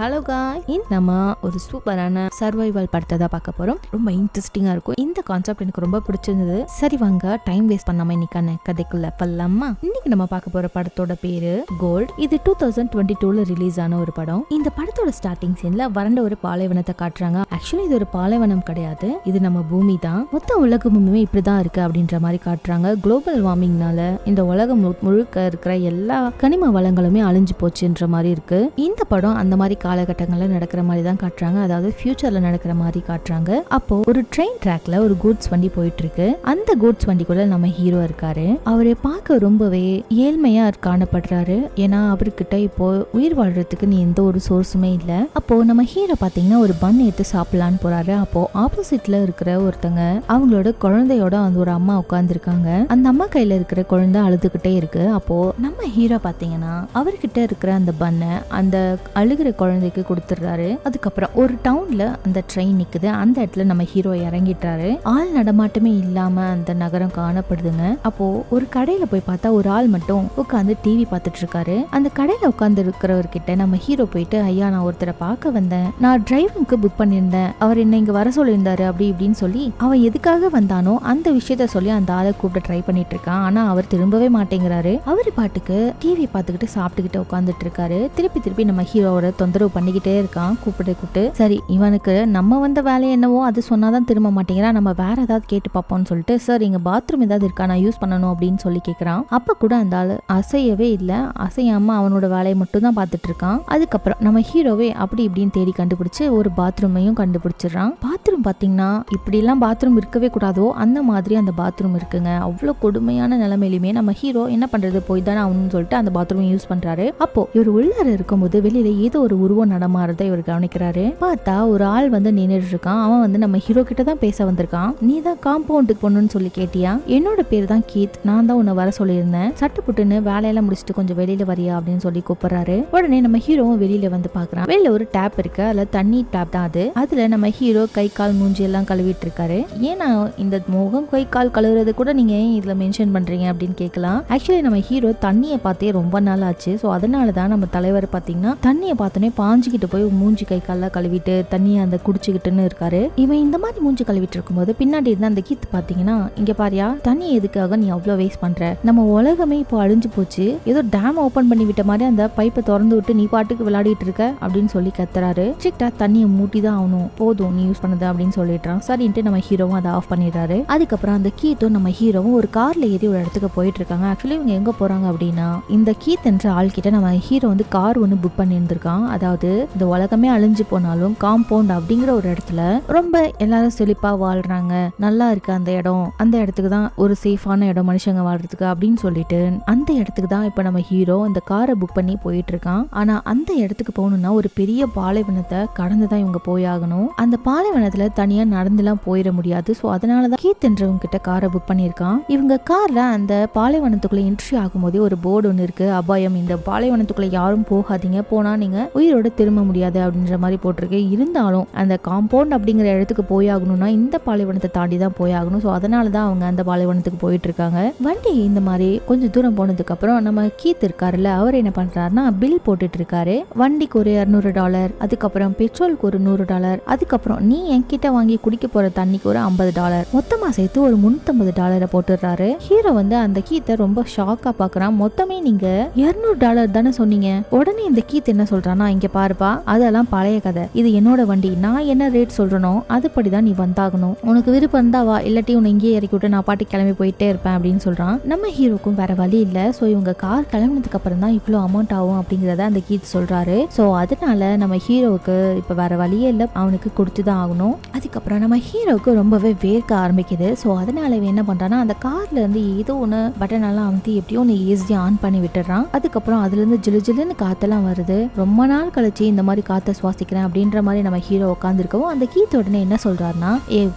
Hello காய், நம்ம ஒரு சூப்பரான சர்வைவல் படத்தை தான் பார்க்க போறோம். ரொம்ப இன்ட்ரெஸ்டிங்கா இருக்கும். இந்த கான்செப்ட் எனக்கு ரொம்ப பிடிச்சிருந்தது. சரி வாங்க, டைம் வேஸ்ட் பண்ணாம இன்னைக்கான கதைக்குள்ள பல்லாமா. இன்னைக்கு நம்ம பார்க்க போற படத்தோட பேரு கோல்ட். இது 2022ல ரிலீஸ் ஆன ஒரு படம். இந்த படத்தோட ஸ்டார்டிங் சீன்ல வறண்ட ஒரு பாலைவனத்தை காட்டுறாங்க. ஆக்சுவலி இது ஒரு பாலைவனம் கிடையாது, இது நம்ம பூமி தான். மொத்த உலகமுமே இப்படிதான் இருக்கு அப்படின்ற மாதிரி காட்டுறாங்க. குளோபல் வார்மிங்னால இந்த உலகம் முழுக்க இருக்கிற எல்லா கனிம வளங்களுமே அழிஞ்சு போச்சுன்ற மாதிரி இருக்கு. இந்த படம் அந்த மாதிரி காலகட்டங்கள்ல நடக்கிற மாதிரி தான் காட்டுறாங்க. அதாவது ஃபியூச்சர்ல நடக்கிற மாதிரி காட்டுறாங்க. அப்போ ஒரு ட்ரெயின் ட்ராக்ல ஒரு கூட்ஸ் வண்டி போயிட்டு இருக்கு. அந்த கூட்ஸ் வண்டிக்குள்ள நம்ம ஹீரோ இருக்காரு. அவரை பார்க்க ரொம்பவே ஏழ்மையா காணப்படுறாரு. ஏன்னா அவர்கிட்ட இப்போ உயிர் வாழ்றதுக்கு நீ எந்த ஒரு சோர்ஸுமே இல்ல. அப்போ நம்ம ஹீரோ பாத்தீங்கன்னா ஒரு பன் எடுத்து சாப்பிடலான்னு போறாரு. அப்போ ஆப்போசிட்ல இருக்கிற ஒருத்தங்க அவங்களோட குழந்தையோட அந்த ஒரு அம்மா உட்கார்ந்துருக்காங்க. அந்த அம்மா கையில இருக்கிற குழந்தை அழுதுகிட்டே இருக்கு. அப்போ நம்ம ஹீரோ பாத்தீங்கன்னா அவர்கிட்ட இருக்கிற அந்த பண்ணை அந்த அழுகிற குழந்தைக்கு கொடுத்துடுறாரு. அதுக்கப்புறம் ஒரு டவுன்ல அந்த ட்ரெயின் நிக்குது. அந்த இடத்துல நம்ம ஹீரோ இறங்கிட்டாரு. ஆள் நடமாட்டமே இல்லாம அந்த நகரம் காணப்படுதுங்க. அப்போ ஒரு கடையில போய் பார்த்தா ஒரு ஆள் மட்டும் உட்காந்து டிவி பார்த்துட்டு இருக்காரு. அந்த கடையில உட்கார்ந்து இருக்கிறவர்கிட்ட நம்ம ஹீரோ போயிட்டு, ஐயா நான் ஒருத்தரை பார்க்க வந்தேன், நான் டிரைவருக்கு புக் பண்ணியிருந்தேன், அவர் என்ன இங்க வர சொல்லியிருந்தாரு அப்படி இப்படின்னு சொல்லி அவன் எதுக்காக வந்தானோ அந்த விஷயத்த சொல்லி அந்த ஆளை கூப்பிட்டு ட்ரை பண்ணிட்டு இருக்கான். ஆனா அவர் திரும்பவே மாட்டேங்கிறாரு. அவரு பாட்டுக்கு டிவி பார்த்துக்கிட்டு சாப்பிட்டுக்கிட்டு உட்காந்துட்டு இருக்காரு. திருப்பி நம்ம ஹீரோவோட தொந்தரவு பண்ணிக்கிட்டே இருக்கான். கூப்பிட்டு சரி இவனுக்கு நம்ம வந்த வேலை என்னவோ அது சொன்னாதான் திரும்ப மாட்டேங்கிறான், நம்ம வேற ஏதாவது கேட்டு பார்ப்போம்னு சொல்லிட்டு, சார் இங்க பாத்ரூம் ஏதாவது இருக்கா, நான் யூஸ் பண்ணணும் அப்படின்னு சொல்லி கேட்கறான். அப்ப கூட அந்த ஆளு அசையவே இல்லை. அசையாம அவனோட வேலையை மட்டும் தான் பார்த்துட்டு இருக்கான். அதுக்கப்புறம் நம்ம ஹீரோவே அப்படி இப்படின்னு தேடி கண்டுபிடிச்சு ஒரு பாத்ரூமையும் கண்டுபிடிச்சிடறான். பாத்ரூம் பாத்தீங்கன்னா இப்படி எல்லாம் பாத்ரூம் இருக்கவே கூடாதோ அந்த மாதிரி அந்த பாத்ரூம் இருக்குங்க. அவ்வளவு கொடுமையான நிலைமையிலுமே நம்ம ஹீரோ என்ன பண்றது, போய் தானே ஆகணும்னு சொல்லிட்டு அந்த பாத்ரூம் யூஸ் பண்றாரு. அப்போ இவர் உள்ளார இருக்கும்போது வெளியில ஏதோ ஒரு உருவம் நடமாறதை இவர் கவனிக்கிறாரு. பார்த்தா ஒரு ஆள் வந்து நின்னுட்டு இருக்கான். அவன் வந்து நம்ம ஹீரோ கிட்ட தான் பேச வந்திருக்கான். நீ தான் காம்பவுண்டுக்கு போகணும்னு சொல்லி கேட்டியா? என்னோட பேர் தான் கீத், நான் தான் உன்னை வர சொல்லியிருந்தேன், சட்டு புட்டுன்னு வேலையெல்லாம் முடிச்சுட்டு கொஞ்சம் வெளியில வரியா அப்படின்னு சொல்லி கூப்பிடுறாரு. உடனே நம்ம ஹீரோவும் வெளியில வந்து பாக்குறான். வெளியில ஒரு டேப் இருக்கு, அதுல தண்ணி டேப் தான் அது. அதுல நம்ம ஹீரோ கை கால் மூஞ்சி எல்லாம் கழுவிட்டு இருக்காரு. ஏன்னா இந்த முகம் கை கால் கழுவுறது கூட நீங்க ஏன் இதுல மென்ஷன் பண்றீங்க அப்படின்னு கேட்கலாம். ஆக்சுவலி நம்ம ஹீரோ தண்ணியை பார்த்தே ரொம்ப நாள் ஆச்சு. ஸோ அதனாலதான் நம்ம தலைவர் பாத்தீங்கன்னா தண்ணியை பார்த்தோன்னே பாஞ்சுக்கிட்டு போய் மூஞ்சி கை கால கழுவிட்டு தண்ணியை அந்த குடிச்சுக்கிட்டுன்னு இருக்காரு. இவன் இந்த மாதிரி மூஞ்சி கழுவிட்டு இருக்கும்போது பின்னாடி இருந்த அந்த கீத் பாத்தீங்கன்னா, இங்க பாரியா தண்ணி எதுக்காக நீ அவ்வளவு வேஸ்ட் பண்ற, நம்ம உலகமே இப்போ அழிஞ்சு போச்சு, ஏதோ டேம் ஓபன் பண்ணி விட்ட மாதிரி அந்த பைப்பை திறந்து விட்டு நீ பாட்டுக்கு விளையாடிட்டு இருக்க அப்படின்னு சொல்லி கத்துறாரு. சிக்டா தண்ணியை மூட்டி தான் ஆகணும், போதும் நீ யூஸ் பண்ணது அப்படின்னு சொல்லிடுறான். சரின்ட்டு நம்ம ஹீரோவும் அதை ஆஃப் பண்ணிடுறாரு. அதுக்கப்புறம் அந்த கீத்தும் நம்ம ஹீரோவும் ஒரு கார்ல ஏறி ஒரு இடத்துக்கு போயிட்டு இருக்காங்க. ஆக்சுவலி இவங்க எங்க போறாங்க அப்படின்னா, இந்த கீத் என்ற ஆள் கிட்ட நம்ம ஹீரோ வந்து கார் ஒன்று புக் பண்ணி இருந்திருக்கான். அதாவது இந்த உலகமே அழிஞ்சு போனாலும் காம்பவுண்ட் அப்படிங்கிற ஒரு இடத்துல ரொம்ப எல்லாரும் செழிப்பா வாழ்றாங்க, நல்லா இருக்கு அந்த இடம், அந்த இடத்துக்கு தான் ஒரு சேஃபான இடம் மனுஷங்க வாழ்றதுக்கு அப்படின்னு சொல்லிட்டு அந்த இடத்துக்கு தான் இப்ப நம்ம ஹீரோ இந்த காரை புக் பண்ணி போயிட்டு இருக்கான். ஆனா அந்த இடத்துக்கு போகணும்னா ஒரு பெரிய பாலைவனத்தை கடந்துதான் இவங்க போயாகணும். அந்த பாலைவனத்துல தனியா நடந்துலாம் போயிட முடியாது. ஸோ அதனாலதான் கீத் என்றவங்க கிட்ட காரை புக் பண்ணியிருக்கான். இவங்க கார்ல அந்த பாலைவனத்துக்குள்ள என்ட்ரி ஆகும்போதே ஒரு போர்டு ஒன்று இருக்கு, அபாயம், இந்த பாலைவனத்துக்குள்ள யாரும் போகாதீங்க, போனா நீங்க உயிரோட திரும்ப முடியாது அப்படின்ற மாதிரி போட்டிருக்கு. இருந்தாலும் அந்த காம்பவுண்ட் அப்படிங்கிற இடத்துக்கு போயாகணும்னா இந்த பாலைவனத்தை தாண்டி தான் போயாகணும். ஸோ அதனாலதான் அவங்க அந்த பாலைவனத்துக்கு போயிட்டு இருக்காங்க. வண்டி இந்த மாதிரி கொஞ்சம் தூரம் போனதுக்கு அப்புறம் நம்ம கீத் இருக்காருல்ல, அவர் என்ன பண்றாருன்னா பில் போட்டுட்டு இருக்காரு. வண்டிக்கு ஒரு $200, அதுக்கப்புறம் பெட்ரோலுக்கு ஒரு $100, அதுக்கப்புறம் நீ என்கிட்ட வாங்கி குடிக்க போற தண்ணிக்கு ஒரு $50, மொத்தமா சேர்த்து ஒரு $350 போட்டுடுறாரு. ஹீரோ வந்து அந்த கீத்தை ரொம்ப ஷாக்கா பாக்குறான். மொத்தமே நீங்க $200 தானே சொன்னீங்க. உடனே இந்த கீத் என்ன சொல்றான்னா, இங்க பாருப்பா, அதெல்லாம் பழைய கதை, இது என்னோட வண்டி, நான் என்ன ரேட் சொல்றனோ அதுபடிதான் நீ வந்தாகணும், உனக்கு விருப்பம் இருந்தா வா, இல்லாட்டி உன்னை இங்கேயே இறக்கி விட்டு நான் பாட்டு கிளம்பி போயிட்டே இருப்பேன் அப்படின்னு சொல்றான். நம்ம ஹீரோக்கும் வேற வழி இல்ல. சோ இவங்க கார் கிளம்பினதுக்கு அப்புறம் தான் இவ்வளவு அமௌண்ட் ஆகும் அப்படிங்கறத அந்த கீத் சொல்றாரு. சோ அதனால நம்ம ஹீரோவுக்கு இப்ப வேற வழியே இல்ல, அவனுக்கு கொடுத்துதான் ஆகணும். அதுக்கப்புறம் நம்ம ஹீரோவுக்கு ரொம்பவே வேர்க்க ஆரம்பிக்குது. சோ அதனால என்ன பண்றான்னா அந்த கார்ல இருந்து ஏதோ ஒண்ணு பட்டன் எல்லாம் அமுத்தி எப்படியோ ஒன்னு ஈஸியா ஆன் பண்ணி விட்டுறான். அதுக்கப்புறம் அதுல இருந்து ஜிலு ஜிலுன்னு காத்தெல்லாம் வருது. ரொம்ப நாள் கழிச்சு இந்த மாதிரி காத்த சுவாசிக்கிறேன் அப்படின்ற மாதிரி நம்ம ஹீரோ உட்காந்துருக்கவும் அந்த கீத் உடனே என்ன சொல்றாருன்னா,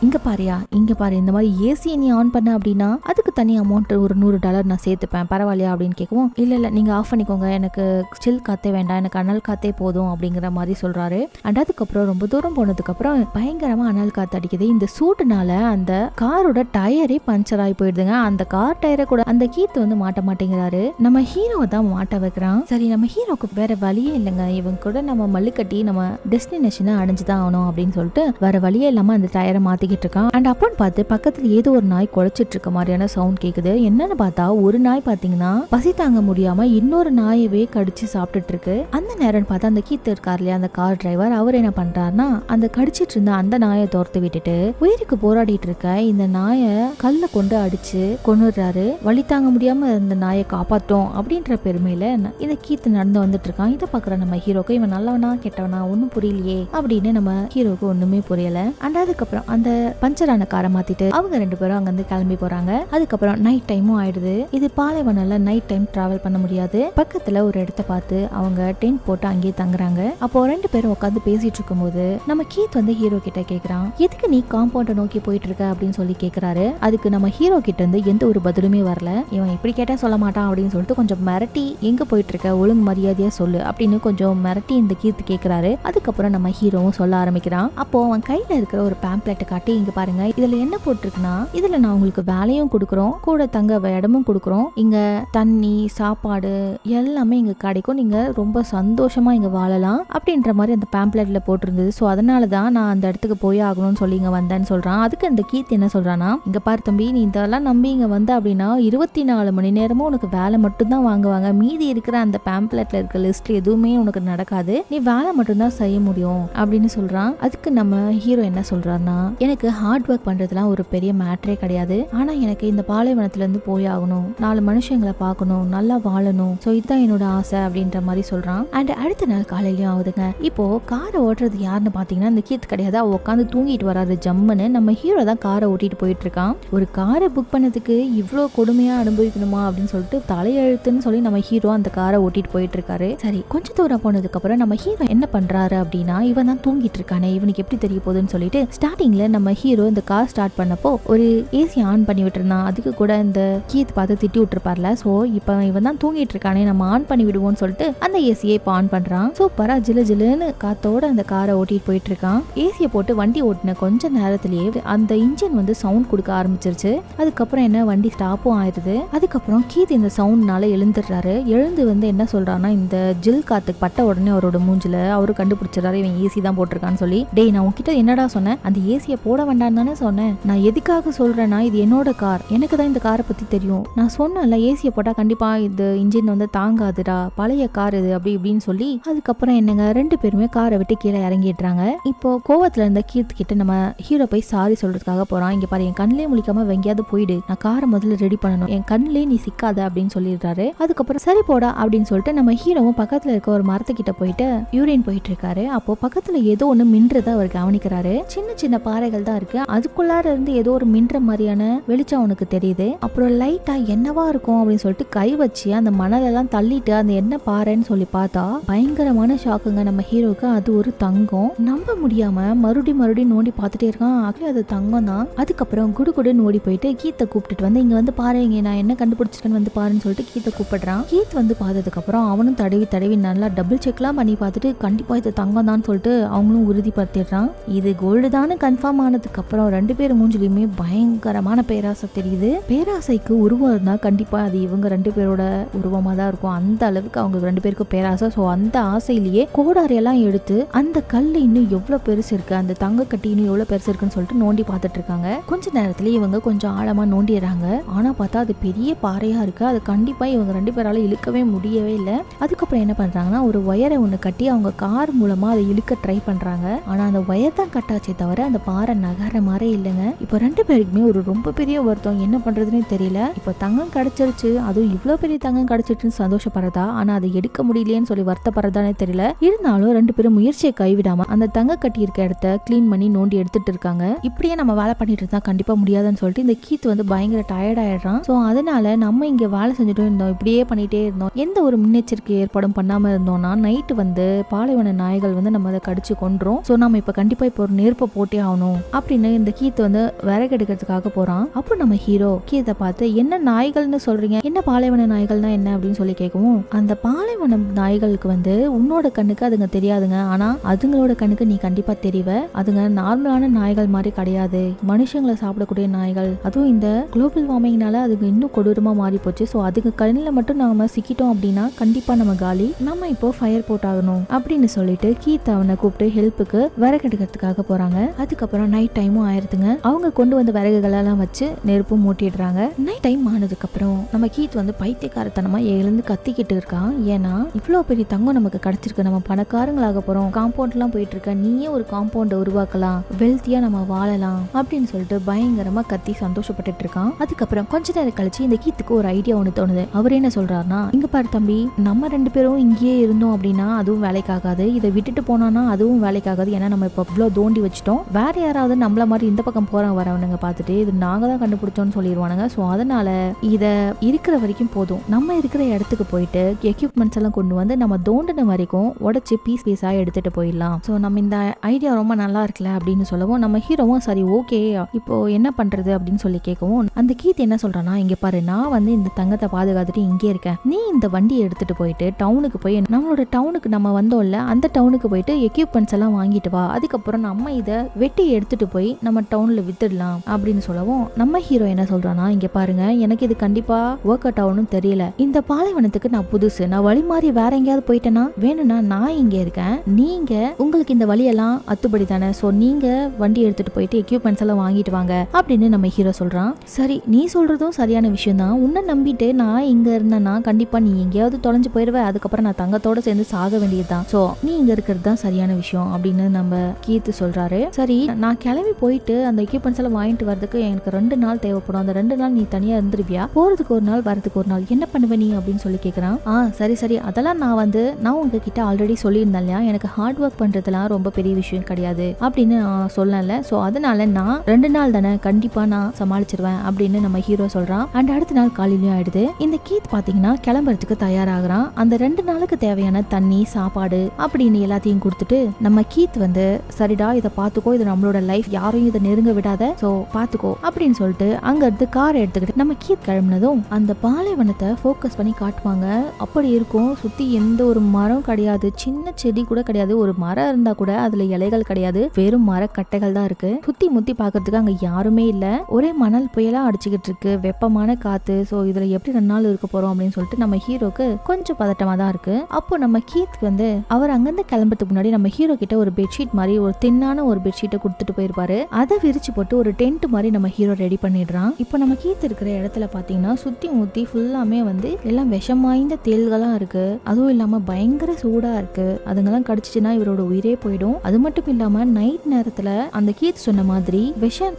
இங்க பாரியா, இங்க பாரு, இந்த மாதிரி ஏசி நீ ஆன் பண்ண அப்படின்னா அதுக்கு தனி அமௌண்ட் ஒரு $100 நான் சேர்த்துப்பேன், பரவாயில்லையா அப்படின்னு கேட்கவும், இல்ல நீங்க ஆஃப் பண்ணிக்கோங்க, எனக்கு சில் காத்தே வேண்டாம், எனக்கு அனல் காத்தே போதும் அப்படிங்கிற மாதிரி சொல்றாரு. அண்ட் அதுக்கப்புறம் ரொம்ப தூரம் போனதுக்கு அப்புறம் பயங்கரமா அனல் காத்து அடிக்குது. இந்த சூட்டுனால அந்த காரோட டயரே பஞ்சர் ஆகி போயிடுதுங்க. அந்த கார் டயரை கூட அந்த கீத் வந்து மாட்ட மாட்டேங்கிறாரு. நம்ம ஹீரோவை தான் மாட்ட வைக்கிறான். சரி நம்ம ஹீரோக்கு வேற வழியே இல்லைங்க, இவன் கூட நம்ம மல்லுக்கட்டி நம்ம டெஸ்டினேஷனை அடைஞ்சுதான் ஆகணும் அப்படின்னு சொல்லிட்டு வேற வழியே இல்லாம அந்த டயரை மாத்திக்கிட்டு இருக்கான். அண்ட் அப்பன்னு பார்த்து பக்கத்துல ஏதோ ஒரு நாய் குலைச்சிட்டு இருக்க மாதிரியான சவுண்ட் கேக்குது. என்னன்னு பார்த்தா ஒரு நாய் பாத்தீங்கன்னா பசி தாங்க முடியாம இன்னொரு நாயவே கடிச்சு சாப்பிட்டுட்டு இருக்கு. அந்த நேரம் பார்த்தா அந்த கீத்து இருக்கார் இல்லையா அந்த கார் டிரைவர், அவர் என்ன பண்றாருன்னா அந்த கடிச்சிட்டு இருந்த அந்த நாயை தோர்த்து விட்டுட்டு உயிருக்கு போராடிட்டு இருக்க இந்த நாயை கல்ல கொண்டு அடிச்சு கொன்னுடுறாரு. வழி தாங்க முடியாம இந்த நாயை காப்பாத்தோம் அப்படின்ற பெருமையில இந்த கீத்து நடந்து வந்துட்டு இருக்கான். இதை பாக்குற நம்ம ஹீரோக்கு இவன் நல்லவனா கெட்டவனா ஒன்னும் புரியலையே அப்படின்னு நம்ம ஹீரோக்கு ஒண்ணுமே புரியல. அண்ட் அதுக்கப்புறம் அந்த பஞ்சரான காரை மாத்திட்டு அவங்க 2 பேரும் அங்க இருந்து கிளம்பி போறாங்க. அதுக்கப்புறம் நைட் டைமும் ஆயிடுது. இது பாலைவனம்ல நைட் டைம் டிராவல் பண்ண முடியாது. பக்கத்துல ஒரு இடத்த பார்த்து அவங்க டென்ட் போட்டு அங்கேயே தங்குறாங்க. அப்போ 2 பேரும் உட்காந்து பேசிட்டு இருக்கும் போது நம்ம கீத் வந்து ஹீரோ கிட்ட கேக்குறான், எதுக்கு நீ காம்பவுண்ட நோக்கி போயிட்டு இருக்க அப்படின்னு சொல்லி கேக்குறாரு. அதுக்கு நம்ம ஹீரோ கிட்ட இருந்து எந்த ஒரு பதிலுமே வரல. இவன் இப்படி கேட்டா சொல்ல மாட்டான் அப்படின்னு சொல்லிட்டு கொஞ்சம் மிரட்டி எங்க போயிட்டு இருக்க ஒழுங்கு மரியாதையா சொல்லு அப்படின்னு கொஞ்சம் மிரட்டி இந்த கீர்த்து கேக்குறாரு. அதுக்கப்புறம் நம்ம ஹீரோவும் சொல்ல ஆரம்பிக்கிறான். அப்போ அவன் கையில இருக்கிற ஒரு பேம்ப்ளெட்டை காட்டி, இங்க பாருங்க இதுல என்ன போட்டிருக்குன்னா இதுல நான் உங்களுக்கு வேலையும் கொடுக்குறோம், கூட தங்க இடமும் கொடுக்குறோம், இங்க தண்ணி சாப்பாடு எல்லாமே இங்க கிடைக்கும், நீங்க ரொம்ப சந்தோஷமா இங்க வாழலாம் அப்படின்ற மாதிரி அந்த பேம்ப்ளெட்ல போட்டிருந்தது. ஸோ அதனாலதான் நான் அந்த இடத்துக்கு போய் ஆகணும்னு சொல்லி இங்க வந்தேன்னு சொல்றான். அதுக்கு அந்த கீர்த்தி என்ன சொல்றானா, இங்க பாரு தம்பி, நீ இதெல்லாம் நம்பி இங்க வந்த அப்படின்னா 24 மணி நேரமும் உனக்கு வேலை மட்டும் தான் வாங்குவாங்க. மீதி இருக்கிற அந்த பேம்ப்ளெட்ல இருக்க லிஸ்ட் எதுவுமே உனக்கு நடக்காது, நீ வேலை மட்டும் தான் செய்ய முடியும் அப்படின்னு சொல்றான். அதுக்கு நம்ம ஹீரோ என்ன சொல்றான்னா, எனக்கு ஹார்ட் ஒர்க் பண்றதுலாம் ஒரு பெரிய மேட்டரே கிடையாது, ஆனா எனக்கு இந்த பாலைவனத்துல இருந்து போய் ஆகணும், 4 மனுஷங்களை பார்க்கணும், நல்லா வாழணும், சோ இதுதான் என்னோட ஆசை அப்படின்ற மாதிரி சொல்றான். அண்ட் அடுத்த நாள் காலையிலயும் ஆகுதுங்க. இப்போ காரை ஓட்டுறது யாருன்னு பாத்தீங்கன்னா இந்த கீத் கிடையாது. அவ உட்காந்து தூங்கிட்டு வராது ஜம்முன்னு. நம்ம ஹீரோ தான் காரை ஓட்டிட்டு போயிட்டு இருக்கான். ஒரு காரை புக் பண்ணதுக்கு இவ்வளவு கொடுமையா அனுபவிக்கணுமா அப்படின்னு சொல்லிட்டு தலையெழுத்துன்னு சொல்லி நம்ம ஹீரோ அந்த காரை ஓட்டிட்டு போயிட்டு இருக்காரு. சரி, கொஞ்ச தூரம் போனதுக்கு அப்புறம் நம்ம ஹீரோ என்ன பண்றாரு அப்படின்னா, இவன் தான் தூங்கிட்டு இருக்கானே, இவனுக்கு எப்படி தெரிய போகுதுன்னு சொல்லிட்டு ஸ்டார்டிங்ல நம்ம ஹீரோ இந்த கார் ஸ்டார்ட் பண்ணப்போ ஒரு ஏசி ஆன் பண்ணி விட்டுருந்தான். அதுக்கு கூட இந்த கீத் பார்த்து திட்டி விட்டுருப்பார்ல. சோ இப்ப இவன் தான் தூங்கிட்டு இருக்கானே, நம்ம ஆன் பண்ணி விடுவோம்னு சொல்லிட்டு அந்த ஏசியை இப்ப ஆன் பண்றான். சூப்பரா ஜிலு ஜிலுன்னு காத்தோட அந்த காரை ஓட்டிட்டு போயிட்டு இருக்கான். ஏசியை போட்டு வண்டி ஓட்டின கொஞ்ச நேரத்திலேயே அந்த இன்ஜின் வந்து சவுண்ட் கொடுக்க ஆரம்பிச்சிருச்சு. அதுக்கப்புறம் என்ன வண்டி ஸ்டாப்பும் ஆயிடுது. அதுக்கப்புறம் கீத் இந்த சவுண்ட்னால எழுந்துடுறாரு. எழுந்து வந்து என்ன சொல்றான்னா, இந்த ஜில் காத்துக்கு பட்ட உடனே அவரோட மூஞ்சில அவரு கண்டுபிடிச்சிடறாரு இவன் ஏசி தான் போட்டிருக்கான்னு சொல்லி. டேய், நான் உன்கிட்ட என்னடா சொன்னேன், அந்த ஏசியை போட வேண்டாம் தானே சொன்னேன், நான் எதுக்காக சொல்றேன்னா இது என்னோட கார், எனக்கு தான் இந்த காரை பத்தி தெரியும், நான் சொன்னேன்ல ஏசியை போட்டா கண்டிப்பா இந்த இன்ஜின் வந்து தாங்காதுடா, பழைய கார் இது அப்படி இப்படின்னு சொல்லி. அதுக்கப்புறம் என்னங்க 2 பேருமே காரை விட்டு கீழே இறங்கிடுறாங்க. இப்போ கோவத்துல இருந்த கீர்த் கிட்ட நம்ம ஹீரோ போய் சாரி சொல்றதுக்காக போறான். இங்க பாரு, என் கண்ணிலே முழிக்காம வெங்கியாவது போயிடு, நான் காரை முதல்ல ரெடி பண்ணணும், என் கண்ணிலே நீ சிக்காத அப்படின்னு சொல்லிடுறாரு. அதுக்கப்புறம் சரி போடா அப்படின்னு சொல்லிட்டு நம்ம ஹீரோவும் பக்கத்துல இருக்க ஒரு மரத்துக்கிட்ட போயிட்டு யூரின் போயிட்டு இருக்காரு. அப்போ பக்கத்துல ஏதோ ஒண்ணு மின்றத அவர் கவனிக்கிறாரு. சின்ன சின்ன பாறைகள் தான் இருக்கு, அதுக்குள்ளார இருந்து ஏதோ ஒரு மின்ற மாதிரியான வெளிச்சம் அவனுக்கு தெரியுது. அப்புறம் லைட்டா என்னவா இருக்கும் அப்படின்னு சொல்லிட்டு கை வச்சு அந்த மணலெல்லாம் தள்ளிட்டு அந்த என்ன பாறைன்னு சொல்லி பார்த்தா பயங்கரமான ஷாக்குங்க நம்ம ஹீரோக்கு. அது ஒரு தங்கம். நம்ப முடியாம மறுபடியும் நோண்டி பார்த்துட்டே இருக்கான். ஆக்சுவலி அது தங்கம் தான். அதுக்கப்புறம் குடுகுடுன்னு ஓடி போயிட்டு கீத்தை கூப்பிட்டுட்டு வந்து, இங்க வந்து பாருங்க நான் என்ன கண்டுபிடிச்சிட்டேன்னு வந்து பாருன்னு சொல்லிட்டு கீத்தை கூப்பிடுறான். கீத் வந்து பார்த்ததுக்கு அப்புறம் அவனும் தடவி நல்லா டபுள் செக்லாம் பண்ணி பார்த்துட்டு கண்டிப்பா இது தங்கம் தான் சொல்லிட்டு அவங்களும் உறுதிப்படுத்திடுறான். இது கோல்டு தான் கன்ஃபார்ம் ஆனதுக்கு அப்புறம் 2 பேர் மூஞ்சிலுமே பயங்கரமான பேராசை தெரியுது. பேராசைக்கு உருவம் இருந்தா கண்டிப்பா அது இவங்க 2 பேரோட உருவமா தான் இருக்கும். அந்த அளவுக்கு அவங்க 2 பேருக்கு பேராசை. ஸோ அந்த ஆசையிலேயே கோடாரியெல்லாம் எடுத்து அந்த கல் இன்னும் எவ்வளவு பெருசு இருக்கு, அந்த தங்க கட்டி இன்னும் எவ்வளவு பெருசு இருக்குன்னு சொல்லிட்டு நோண்டி பார்த்துட்டு இருக்காங்க. கொஞ்ச நேரத்துல இவங்க கொஞ்சம் ஆழமா நோண்டிடுறாங்க. ஆனா பார்த்தா அது பெரிய பாறையா இருக்கு. அது கண்டிப்பா இவங்க 2 பேரால இழுக்கவே முடியவே இல்லை. அதுக்கப்புறம் என்ன பண்றாங்கன்னா, ஒரு ஒயரை ஒண்ணு கட்டி அவங்க கார் மூலமா அதை இழுக்க ட்ரை பண்றாங்க. ஆனா அந்த ஒயர் தான் கட்டாச்சே தவிர அந்த பாறை நகர மாதிரி இல்லைங்க. இப்போ 2 பேருக்குமே ஒரு ரொம்ப பெரிய வருத்தம், என்ன பண்றதுன்னே தெரியல. இப்போ தங்கம் கிடைச்சிருச்சு, அதுவும் இவ்வளவு பெரிய தங்கம் கிடைச்சிருச்சுன்னு சந்தோஷப்படுறதா, ஆனா அதை எடுக்க முடியலையேன்னு சொல்லி வருத்தப்படுறதானே தெரியல. இருந்தாலும் 2 பேரும் முயற்சியை கைவிடாம அந்த தங்க கட்டி இருக்க இடத்த கிளீன் பண்ணி நோண்டி எடுத்துட்டு இருக்காங்க. இப்படியே நம்ம வேலை பண்ணிட்டு இருந்தா கண்டிப்பா முடியாதுன்னு சொல்லிட்டு இந்த கீத் வந்து பயங்கர டயர்ட் ஆயிடுறான். ஸோ அதனால நம்ம இங்க வேலை செஞ்சுட்டு இருந்தோம், இப்படியே பண்ணிட்டே இருந்தோம், எந்த ஒரு முன்னெச்சரிக்கை ஏற்பாடும் பண்ணாம இருந்தோம்னா நைட்டு வந்து பாலைவன நாய்கள் வந்து நம்ம அதை கடிச்சு கொன்றோம். ஸோ நம்ம இப்ப கண்டிப்பா இப்போ ஒரு நெருப்பை போட்டே ஆகணும் அப்படின்னு இந்த கீத் வந்து விறகு எடுக்கிறதுக்காக போறான். அப்போ நம்ம ஹீரோ கீத்தை பார்த்து, என்ன நாய்கள்னு சொல்றீங்க, என்ன பாலைவன நாய்கள்னா என்ன அப்படின்னு சொல்லி கேட்கவும், அந்த பாலைவன நாய்களுக்கு வந்து உன்னோட கண்ணுக்கு அதுங்க தெரியாதுங்க, ஆனா அதுங்களோட கண்ணுக்கு நீ கண்டிப்பா தெரிவ, அதுங்க நார்மலான நாய்கள் மாதிரி கிடையாது, மனுஷங்களை சாப்பிடக்கூடிய நாய்கள், அதுவும் இந்த குளோபல் வார்மிங்னால அதுங்க இன்னும் கொடூரமா மாறி போச்சு. ஸோ அதுக்கு கண்ணில் மட்டும் நாம சிக்கிட்டோம் அப்படின்னா கண்டிப்பா நம்ம காலி. நம்ம இப்போ ஃபயர் சப்போர்ட் ஆகணும் அப்படின்னு சொல்லிட்டு கீத் அவனை கூப்பிட்டு ஹெல்ப்புக்கு விறகு எடுக்கிறதுக்காக போறாங்க. அதுக்கப்புறம் நைட் டைமும் ஆயிருதுங்க. அவங்க கொண்டு வந்த விறகுகளெல்லாம் வச்சு நெருப்பும் மூட்டிடுறாங்க. நைட் டைம் ஆனதுக்கு அப்புறம் நம்ம கீத் வந்து பைத்தியக்காரத்தனமா எழுந்து கத்திக்கிட்டு இருக்கான். ஏன்னா இவ்வளவு பெரிய தங்கம் நமக்கு கிடைச்சிருக்கு, நம்ம பணக்காரங்களாக போறோம், காம்பவுண்ட் எல்லாம் போயிட்டு இருக்க, நீயே ஒரு காம்பவுண்டை உருவாக்கலாம், வெல்த்தியா நம்ம வாழலாம் அப்படின்னு சொல்லிட்டு பயங்கரமா கத்தி சந்தோஷப்பட்டுட்டு இருக்கான். அதுக்கப்புறம் கொஞ்ச நேரம் கழிச்சு இந்த கீத்துக்கு ஒரு ஐடியா ஒண்ணு தோணுது. அவர் என்ன சொல்றாருன்னா, இங்க பாரு தம்பி, நம்ம 2 பேரும் இங்கேயே இருந்தோம் அப்படின்னா அதுவும் வேலைக்காகாது, இதை விட்டுட்டு போனானா அதுவும் வேலைக்காகாது. ஏன்னா நம்ம இப்ப இவ்வளவு தோண்டி வச்சுட்டோம், வேற யாராவது நம்மள மாதிரி இந்த பக்கம் வரவனுங்க பார்த்துட்டு இது நாங்க தான் கண்டுபிடிச்சோம்னு சொல்லிடுவானுங்க. ஸோ அதனால இத இருக்கிற வரைக்கும் போதும், நம்ம இருக்கிற இடத்துக்கு போயிட்டு எக்யூப்மெண்ட்ஸ் எல்லாம் கொண்டு வந்து நம்ம தோண்டின வரைக்கும் உடச்சு பீஸா எடுத்துட்டு போயிடலாம். ஸோ நம்ம இந்த ஐடியா ரொம்ப நல்லா இருக்குல்ல அப்படின்னு சொல்லவும் நம்ம ஹீரோவும் சரி ஓகே இப்போ என்ன பண்றது அப்படின்னு சொல்லி கேட்கவும் அந்த கீத் என்ன சொல்றானா, இங்க பாரு, நான் வந்து இந்த தங்கத்தை பாதுகாத்துட்டு இங்கே இருக்கேன், நீ இந்த வண்டியை எடுத்துட்டு போயிட்டு டவுனுக்கு போய் நம்மளோட டவுனுக்கு நம்ம வந்தோம்ல அந்த டவுனுக்கு போயிட்டு எக்யூப்மெண்ட்ஸ் எல்லாம் வாங்கிட்டு வா, அதுக்கப்புறம் நம்ம இதை வெட்டி எடுத்துட்டு போய் நம்ம டவுன்ல வித்துடலாம் அப்படின்னு சொல்லவும் நம்ம ஹீரோ என்ன சொல்றானா, இங்க பாருங்க, எனக்கு இது கண்டிப்பா ஒர்க் அவுட் ஆகணும்னு தெரியல, இந்த பாலைவனத்துக்கு நான் புதுசு, நான் வழி மாறி வேற எங்கேயாவது போயிட்டேன்னா வேணும்னா நான் இங்க இருக்கேன், நீங்க உங்களுக்கு இந்த வழியெல்லாம் அத்துப்படி தானே, சோ நீங்க வண்டி எடுத்துட்டு போயிட்டு எக்யூப்மெண்ட்ஸ் எல்லாம் வாங்கிட்டு வாங்க அப்படின்னு நம்ம ஹீரோ சொல்றான். சரி, நீ சொல்றதும் சரியான விஷயம் தான், உன்னை நம்பிட்டு நான் இங்க இருந்தேன்னா கண்டிப்பா நீ எங்கேயாவது தொலைஞ்சு போயிடுவ, அதுக்கப்புறம் நான் தங்கத்தோட சேர்ந்து சாக வேண்டியதுதான், சோ நீ இங்க இருக்கிறது தான் சரியான விஷயம் அப்படின்னு நம்ம கீத்து சொல்றாரு. சரி, நான் கிளம்பி போயிட்டு அந்த எக்யூப்மெண்ட்ஸ் எல்லாம் வாங்கிட்டு வரதுக்கு எனக்கு 2 நாள் தேவைப்படும், அந்த 2 நாள் நீ தனியா இருந்துருவியா, போறதுக்கு 1 நாள் வரதுக்கு 1 நாள், என்ன பண்ணுவ நீ அப்படின்னு சொல்லி கேக்குறான். சரி அதெல்லாம் நான் உங்ககிட்ட ஆல்ரெடி சொல்லியிருந்தேன் இல்லையா, எனக்கு ஹார்ட் ஒர்க் பண்றதுலாம் ரொம்ப பெரிய விஷயம் கிடையாது அப்படின்னு நான் சொல்லல, சோ அதனால நான் 2 நாள் தானே, கண்டிப்பா நான் சமாளிச்சிருவேன் அப்படின்னு நம்ம ஹீரோ சொல்றான். அண்ட் அடுத்த நாள் காலையிலயும் ஆயிடுது. இந்த கீத் பாத்தீங்கன்னா கிளம்புறதுக்கு தயாராகிறான். அந்த 2 நாளுக்கு தேவையான தண்ணி, சாப்பாடு அப்படின்னு எல்லாத்தையும் கொடுத்துட்டு நம்ம கீத் வந்து சரிடா இதை பாத்துக்கோ, இது நம்மளோட லைஃப், யாரையும் இதை நெருங்க விடாத, சோ பாத்துக்கோ அப்படின்னு சொல்லிட்டு அங்க இருந்து காரை எடுத்துக்கிட்டு நம்ம கீத் கிளம்பினதும் அந்த பாலைவனத்தை போக்கஸ் பண்ணி காட்டுவாங்க. அப்படி இருக்கும், சுத்தி எந்த ஒரு மரம் கிடையாது, சின்ன செடி கூட கிடையாது, ஒரு மரம் இருந்தா கூட அதுல இலைகள் கிடையாது, வெறும் மரக்கட்டைகள் தான் இருக்கு. சுத்தி முத்தி பாக்குறதுக்கு அங்க யாருமே இல்ல, ஒரே மணல் புயலா அடிச்சுக்கிட்டு இருக்கு, வெப்பமான காத்து. சோ இதுல எப்படி 2 நாள் இருக்க போறோம் அப்படின்னு சொல்லிட்டு நம்ம ஹீரோக்கு கொஞ்சம் பதட்டமா தான் இருக்கு. அப்போ நம்ம கீத் வந்து அவர் அங்கிருந்து கிளம்புறதுக்கு முன்னாடி நம்ம ஹீரோ கிட்ட ஒரு பெட்ஷீட் மாதிரி ஒரு தின்னான ஒரு பெட்ஷீட்டை கொடுத்துட்டு போயிருப்பாரு. அதை விரிச்சு போட்டு ஒரு டென்ட் மாதிரி நம்ம ஹீரோ ரெடி பண்ணிடுறான். இப்போ நம்ம கீத் இருக்கிற இடத்துல பாத்தீங்கன்னா சுத்தி முத்தி ஃபுல்லாமே வந்து எல்லாம் விஷம் வாய்ந்த தேள்களா இருக்கு, அதுவும் இல்லாம பயங்கர சூடா இருக்கு, அதுங்கெல்லாம் கடிச்சிச்சுன்னா இவரோட உயிரே போயிடும். அது மட்டும் இல்லாம நைட் நேரத்துல அந்த கீத் சொன்ன மாதிரி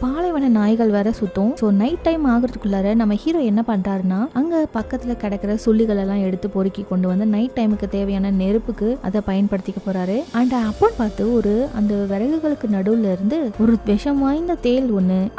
பாலைவன நாய்கள் வேற சுத்தும். சோ நைட் டைம் ஆகிறதுக்குள்ளார நம்ம ஹீரோ என்ன பண்றாருன்னா அங்க பக்கத்துல கிடக்கிற சுள்ளிகள் எல்லாம் எடுத்து பொறுக்கி கொண்டு வந்து நைட் டைமுக்கு தேவையான நெருப்புக்கு அதை பயன்படுத்திக்க போறாரு. அண்ட் அப்போ பார்த்து ஒரு அந்த விறகுகளுக்கு நடுவுல இருந்து ஒரு விஷம் வாய்ந்த தேல்